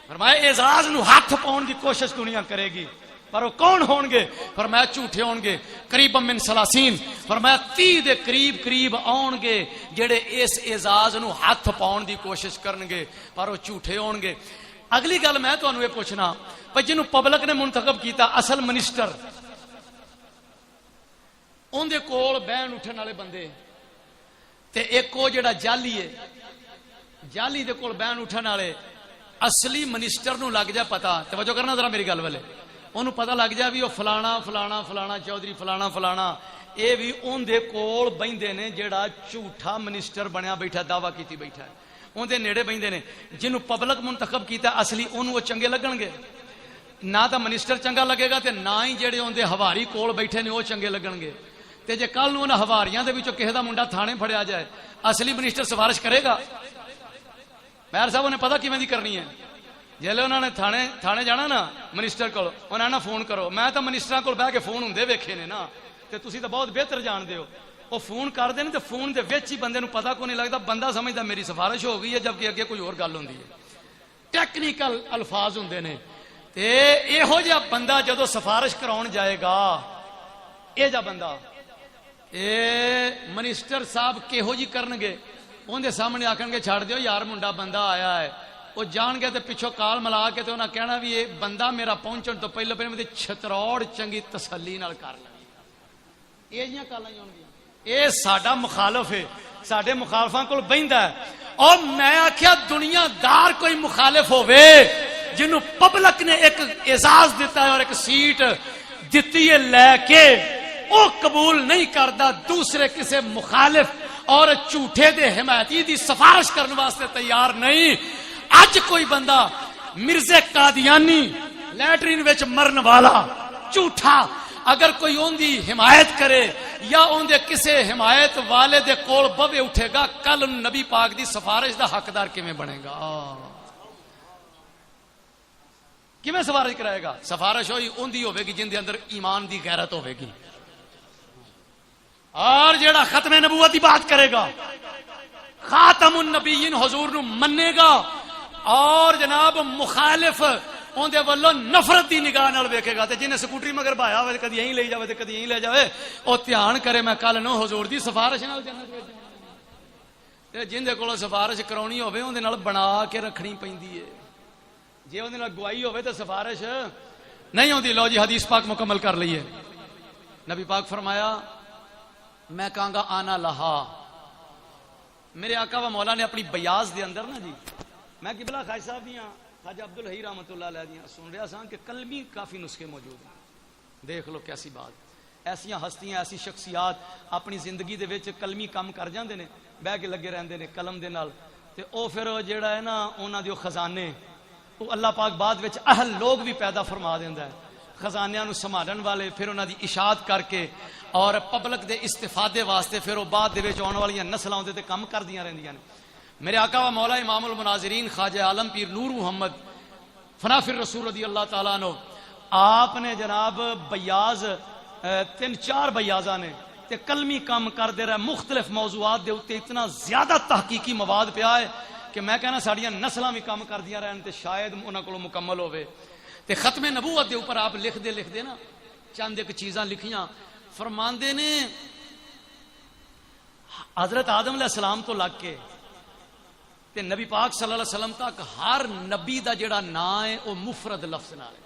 فرمایا اعزاز نو ہاتھ پاؤن دی کوشش دنیا کرے گی، پر وہ کون ہون گے؟ فرمایا جھوٹے ہون گے، قریب من سلاسین، فرمایا 30 دے قریب قریب آن گے جڑے اس اعزاز نو ہاتھ پاؤن دی کوشش کرن گے، پر وہ جھوٹے ہون گے۔ اگلی گل میں تانوں یہ پوچھنا، پر جنوں پبلک نے منتخب کیتا اصل منسٹر، ان دے کول بہن اٹھن والے بندے، تے ایک وہ جڑا جعلی ہے، جعلی دے کول بہن اٹھن والے، اصلی منسٹر نو لگ جا پتا، توجہ کرنا ذرا میری گل والے، انہوں پتہ لگ جائے بھی وہ فلانا فلانا فلانا چودھری فلانا فلانا، اے بھی ان دے کول بہندے نے جڑا جھوٹا منسٹر بنیا بیٹھا، دعویٰ کیتی بیٹھا ہے، ان دے نیڑے بہندے نے، جنہوں پبلک منتخب کیتا اصلی انہوں وہ چنگے لگن گے؟ نہ تا منسٹر چنگا لگے گا تے نہ ہی جڑے ان دے ہواری کول بیٹھے نے وہ چنگے لگن گے۔ تے جے کل انہاں ہواریاں دے وچوں کسے دا منڈا تھانے پھڑیا جائے، اصلی منسٹر سفارش کرے گا؟ میئر صاحب نے پتہ کیویں دی کرنی ہے، جیلے انہوں نے تھانے جانا نا منسٹر کو، انہوں نے فون کرو، میں تو منسٹر کو بہ کے فون ہوندے ویکھے نے نا، تے تسی تو بہت بہتر جان دے ہو، وہ فون کر دے تے فون دے وچ ہی بندے نو پتہ کو نہیں لگتا، بندہ سمجھدا میری سفارش ہو گئی ہے، جبکہ اگے کوئی اور گل ہوندی ہے، ٹیکنیکل الفاظ ہوندے نے۔ تے ایہو جہا بندہ جدو سفارش کراؤن جائے گا، اے جا بندہ اے منسٹر صاحب کہو جی کرن گے، ان دے سامنے آکھن گے چھڑ دیو یار منڈا بندہ آیا ہے، وہ جان گیا تے پچھو کال ملا کے تے انہاں کہنا بھی یہ بندہ میرا پہنچن تو پہلے پہلے میں چھتروڑ چنگی تسلی نال کر لیں، یہ جیاں گلاں ہی ہونگیاں، اے ساڈا مخالف ہے، ساڈے مخالفاں کول بہندا ہے۔ اور میں آکھیا دنیا دار کوئی مخالف ہووے جنوں پبلک نے ایک اعزاز دیتا ہے اور ایک سیٹ دتی ہے لے کے، وہ قبول نہیں کرتا دوسرے کسی مخالف اور جھوٹے دے حمایتی دی سفارش کرنے واسطے تیار نہیں. اج کوئی بندہ مرزا قادیانی لیٹرین وچ مرن والا جھوٹا اگر کوئی اون دی حمایت کرے یا اون دے کسے حمایت والے دے کول بوے اٹھے گا, کل نبی پاک دی سفارش دا حقدار کیویں بنے گا؟ کیویں سفارش کرائے گا؟ سفارش ہوئی اون دی ہوے گی جن دے اندر ایمان دی غیرت ہوے گی. اور جیڑا ختم نبوت دی بات کرے گا, خاتم النبیین حضور نو منے گا, اور جناب مخالف اون دے ولوں نفرت دی نگاہ نال ویکھے گا, تے جن سکوٹری مگر بھایا ہوے کدی یہیں لے جاوے تے کدی یہیں لے جاوے, او دھیان کرے میں کل نو حضور دی سفارش نال جنت وچ جاواں. تے جن دے کول سفارش کرانی ہوے اون دے نال بنا کے رکھنی پیندی ہے. جے اون دے نال گواہی ہوے تے سفارش نہیں ہوندی. لو جی حدیث پاک مکمل کر لئیے. نبی پاک فرمایا میں کہاں گا آنا لہا. میرے آقا و مولا نے اپنی بیاض دے اندر نا جی, میں قبلہ خواجہ صاحب دیاں خواجہ عبدالحی رحمۃ اللہ علیہ دیاں سن رہا سا کہ کلمی کافی نسخے موجود ہیں. دیکھ لو کیسی بات, ایسیاں ہستیاں ایسی شخصیات اپنی زندگی دے وچ کلمی کام کر جاندے نے, بہ کے لگے رہندے نے قلم دے نال, تے او پھر جیڑا ہے نا انہاں دے خزانے وہ اللہ پاک بعد وچ اہل لوگ بھی پیدا فرما دیندا ہے, خزانیاں نو سنبھالن والے, پھر انہاں دی اشاعت کر کے اور پبلک دے استفادے واسطے پھر وہ بعد دے وچ آن والیاں نسلاں دے تے کم کردیاں رہندیاں نے. میرے آقا و مولا امام المناظرین خواجہ عالم پیر نور محمد فنافر رسول رضی اللہ تعالیٰ عنہ, آپ نے جناب بیاض 3-4 بیاضاں نے تے کلمی کام کر دے رہا, مختلف موضوعات دے اوتے اتنا زیادہ تحقیقی مواد پیا ہے کہ میں کہنا ساڑیاں نسلاں بھی کام کر دیا رہن تے شاید انہاں کولوں مکمل ہوئے. تے ختم نبوت دے اوپر آپ لکھ دے نا چند ایک چیزاں لکھیاں. فرماندے نے حضرت آدم علیہ السلام تو لگ کے تے نبی پاک صلی اللہ علیہ وسلم تک ہر نبی دا جڑا نام ہے وہ مفرد لفظ نال ہے.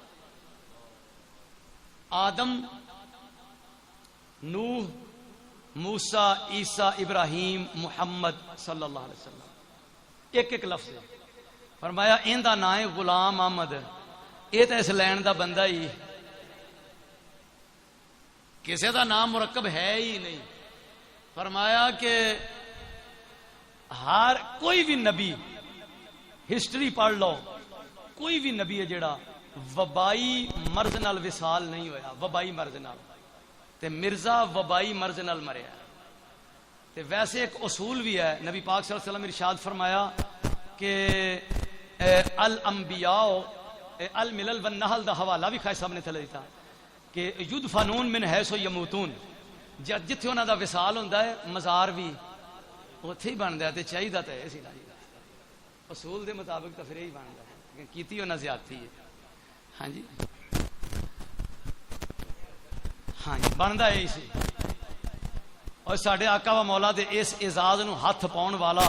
آدم, نوح, موسیٰ, عیسیٰ, ابراہیم, محمد صلی اللہ علیہ وسلم, ایک ایک لفظ ہے. فرمایا ان دا نام ہے غلام احمد, یہ تو اس لین دا بندہ ہی, کسی دا نام مرکب ہے ہی نہیں. فرمایا کہ ہر کوئی بھی نبی, ہسٹری پڑھ لو, کوئی بھی نبی ہے جڑا وبائی مرض نال وصال نہیں ہویا, وبائی مرض نال, تے مرزا وبائی مرض نال مریا. تے ویسے ایک اصول بھی ہے, نبی پاک صلی اللہ علیہ وسلم ارشاد فرمایا کہ الانبیاء الملل والنحل دا حوالہ بھی خواجہ صاحب نے تھلے دیتا کہ یدفنون من حیث یموتون, جتھے انہاں دا وصال ہوندا ہے مزار بھی اوتھے ہی بندا ہے. تے چاہیدا تے اسی دا اصول دے مطابق تے پھر یہی بندا ہے, کیتی انہاں زیادتی ہے. ہاں جی ہاں جی بندا ہے اسی. اور ساڈے آقا و مولا دے اس اعزاز نو ہاتھ پاؤن والا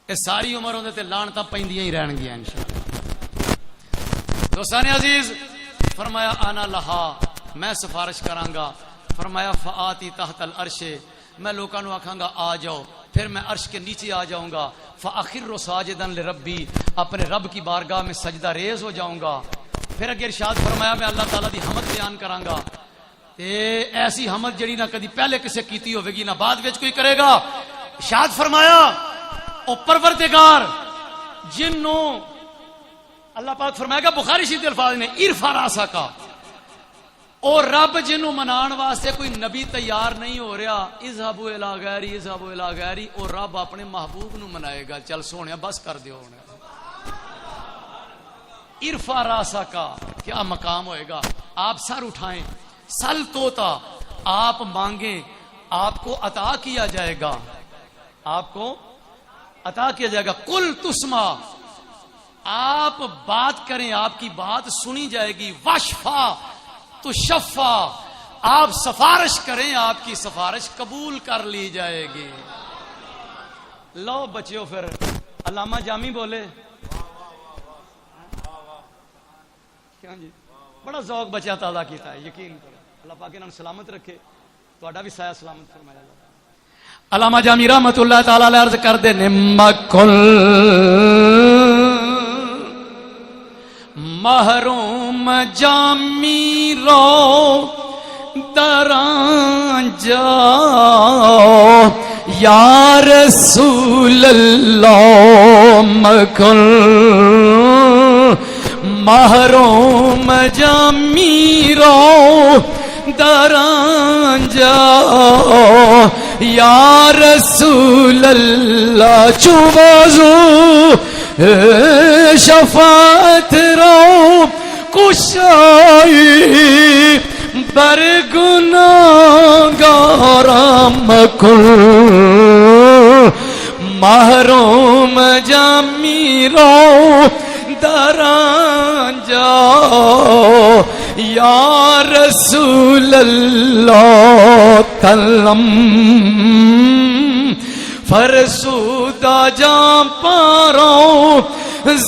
اے ساری عمر اون دے تے لعنتاں پیندیاں ہی رہن گیاں انشاءاللہ. دوستان عزیز, فرمایا آنا لہا, میں سفارش کراں گا. فرمایا فآتی تحت العرش, میں لوکاں نو آکھاں گا آ جاؤ, پھر میں عرش کے نیچے آ جاؤں گا. فاخر ساجدا لربی, اپنے رب کی بارگاہ میں سجدہ ریز ہو جاؤں گا. پھر اگر ارشاد فرمایا میں اللہ تعالیٰ دی حمد بیان کراں گا, تے ایسی حمد جڑی نہ کدی پہلے کسے کیتی ہوے گی نہ بعد وچ کوئی کرے گا. ارشاد فرمایا او پروردگار جنوں اللہ پاک فرمائے گا بخاری شریف الفاظ نے ارفع راسک, اور رب جنوں منان واسطے کوئی نبی تیار نہیں ہو رہا, اذهبوا الی غیری اذهبوا الی غیری, اور رب اپنے محبوب نو منائے گا. چل سونیا بس کر دیو ہن, ارفع راسک, کیا مقام ہوئے گا. آپ سر اٹھائیں, سل توتا, آپ مانگیں آپ کو عطا کیا جائے گا, آپ کو عطا کیا جائے گا. کل تسمع, آپ بات کریں آپ کی بات سنی جائے گی. وشفا تو شفا, آپ سفارش کریں آپ کی سفارش قبول کر لی جائے گی. لو بچیو پھر علامہ جامی بولے کیا جی, بڑا ذوق بچہ تازہ کیتا ہے, یقین کرو. اللہ پاک انہاں سلامت رکھے, تہاڈا بھی سایہ سلامت فرمایا. علامہ جامی رحمت اللہ تعالی علیہ عرض کر دے نمکل محروم جامی رو دران جا یا رسول اللہ مکن محروم جمیرو درانجا یا رسول اللہ چوبازو شفاعت رو کشائی بر گناہگارم کن محروم جمیرو درانجا یا رسول اللہ تلم فرسودہ جام پارو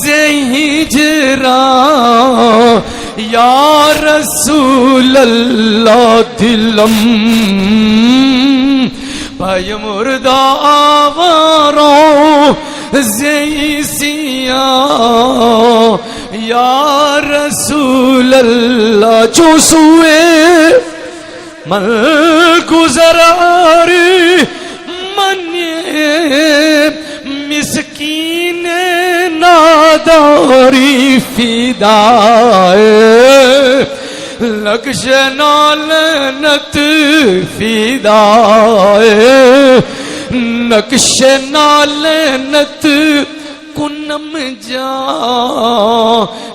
زہی جرا یا رسول اللہ دلم بھائی مردہ آوارو زہی سیا یا رسول اللہ چوسوے من گزراری منی مسکین ناداری فدائے لکش نالنت فدائے نقش نالنت کنم جا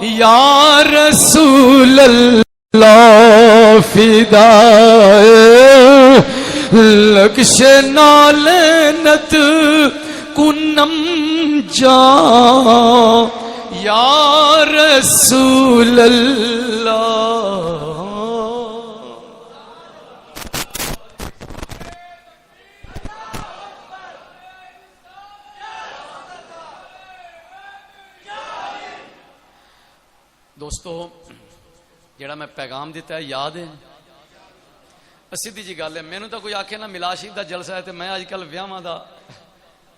یا رسول اللہ فدائے لکش نالنت کنم جا یا رسول اللہ. دوستو جڑا میں پیغام دیتا ہے یاد ہے؟ سیدھی جی گل ہے. مینوں تو کوئی آکھے نا ملا شریف دا جلسہ ہے تو میں اج کل ویاواں دا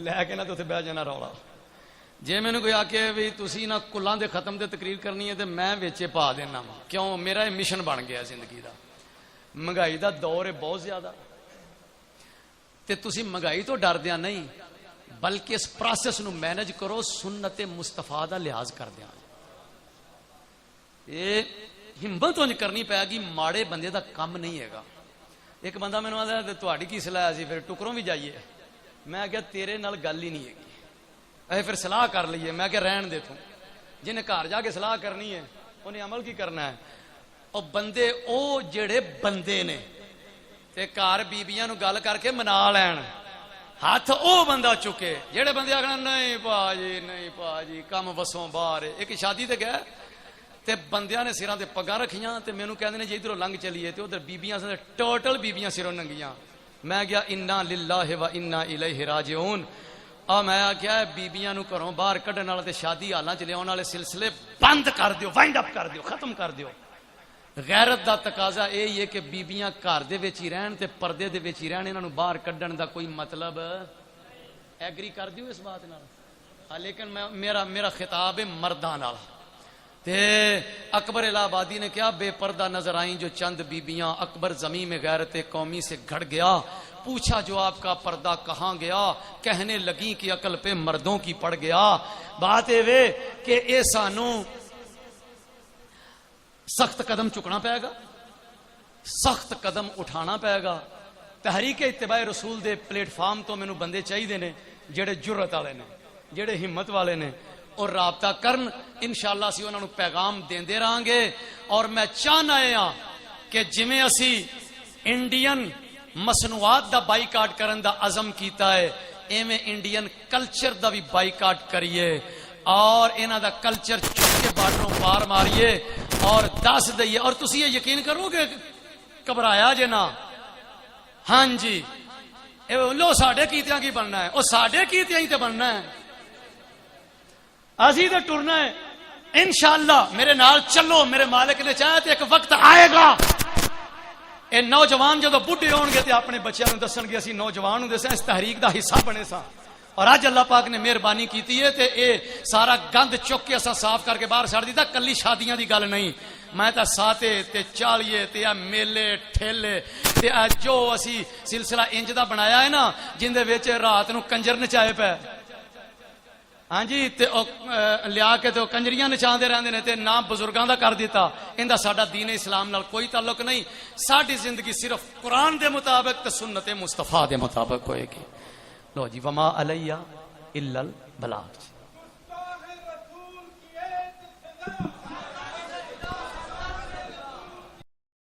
لے کے نا تو اتنے بہ جانا رولا. جے مینوں کوئی آکھے بھی تسی نا کلاں دے ختم تے تقریر کرنی ہے تو میں وچے پا دینا وا. کیوں؟ میرا یہ مشن بن گیا زندگی دا. مہنگائی دا دور ہے بہت زیادہ تے تسی مہنگائی تو ڈردیاں نہیں بلکہ اس پروسیس نو مینج کرو سنت مصطفیٰ دا لحاظ کردیاں. یہ ہمت انج کرنی پے گی. ماڑے بندے دا کم نہیں ہے گا. ایک بندہ مینوں آندا تہاڈی کی صلاح سی پھر ٹکروں بھی جائیے. میں کہا تیرے نال گل ہی نہیں ہے گی. اے پھر صلاح کر لیے. میں کہ رہن دے تو جنہیں گھر جا کے صلاح کرنی ہے انہیں عمل کی کرنا ہے. او بندے او جڑے بندے نے تے گھر بیبیاں نو گل کر کے منا لین. ہاتھ او بندہ چکے جڑے بندے آکھنا نہیں پا جی کم وسوں باہر. ایک شادی تے گیا تے بندیاں نے سراں تے پگاں رکھیاں تے مینوں کہندے نے جے ادھروں لنگ چلیے تے ادھر بیبیاں سے ٹوٹل بیبیاں سروں ننگیاں. میں گیا انا للہ و انا الیہ راجعون. میں آخیا بیبیاں نو گھروں باہر کڈن والے تے شادی حالاں چ لیاون والے سلسلے بند کر دیو, وائنڈ اپ کر دیو, ختم کر دیو. غیرت دا تقاضا یہی ہے کہ بیبیاں گھر دے وچ ہی رہن تے پردے دے وچ ہی رہن. انہاں نو باہر کڈن دا کوئی مطلب ایگری کر دیو اس بات نال. لیکن میرا خطاب ہے مرداں نال. تے اکبر الہ آبادی نے کیا بے پردہ نظر آئیں جو چند بیبیاں. اکبر زمین میں غیرت قومی سے گھڑ گیا. پوچھا جو آپ کا پردہ کہاں گیا. کہنے لگی کہ عقل پہ مردوں کی پڑ گیا. بات یہ کہ اے سانو سخت قدم چکنا پائے گا, سخت قدم اٹھانا پائے گا. تحریک اتباع رسول دے پلیٹ فارم تو مینوں بندے چاہیے نے جڑے جرت والے نے, جڑے ہمت والے نے اور رابطہ کرن. انشاءاللہ اسی انہاں نو پیغام دیندے رہاں گے. اور میں چاہنا ہاں کہ جویں اسی انڈین مصنوعات دا بائیکاٹ کرن دا عزم کیتا ہے ایویں انڈین کلچر دا بھی بائیکاٹ کریے اور انہاں دا کلچر چک کے باڈروں پار ماریے اور دس دئیے. اور تسی یہ یقین کرو گے گھبرایا جے نا. ہاں جی لو ساڈے کیتیاں کی بننا ہے, او ساڈے کیتیاں ہی تے بننا ہے. اسی تے ٹرنا ہے انشاءاللہ. میرے نال چلو, میرے مالک نے چاہا تے ایک وقت آئے گا اے نوجوان جدو بڈھے ہون گے تے اپنے بچیاں نوں دسن گے اسی نوجوان ہوں دساں اس تحریک دا حصہ بنے سا. اور اج اللہ پاک نے مہربانی کیتی ہے تے اے سارا گند چک کے اساں صاف کر کے باہر چھڑ دیتا. کلی شادیاں دی گل نہیں, میں تا ساتے تے چالیے تے میلے ٹھیلے تے جو اسی سلسلہ انج دا بنایا ہے نا جن دے وچ رات نو کنجر نچائے پے، ہاں جی، تے لیا کے تے کنجریاں نچاندے رہندے نے تے نام بزرگاں دا کر دیتا، ایندا ساڈا دین اسلام نال کوئی تعلق نہیں. ساڈی زندگی صرف قرآن دے مطابق تے سنت مصطفیٰ دے مطابق ہوئے گی. لو جی، وما علیہ الا البلاغ.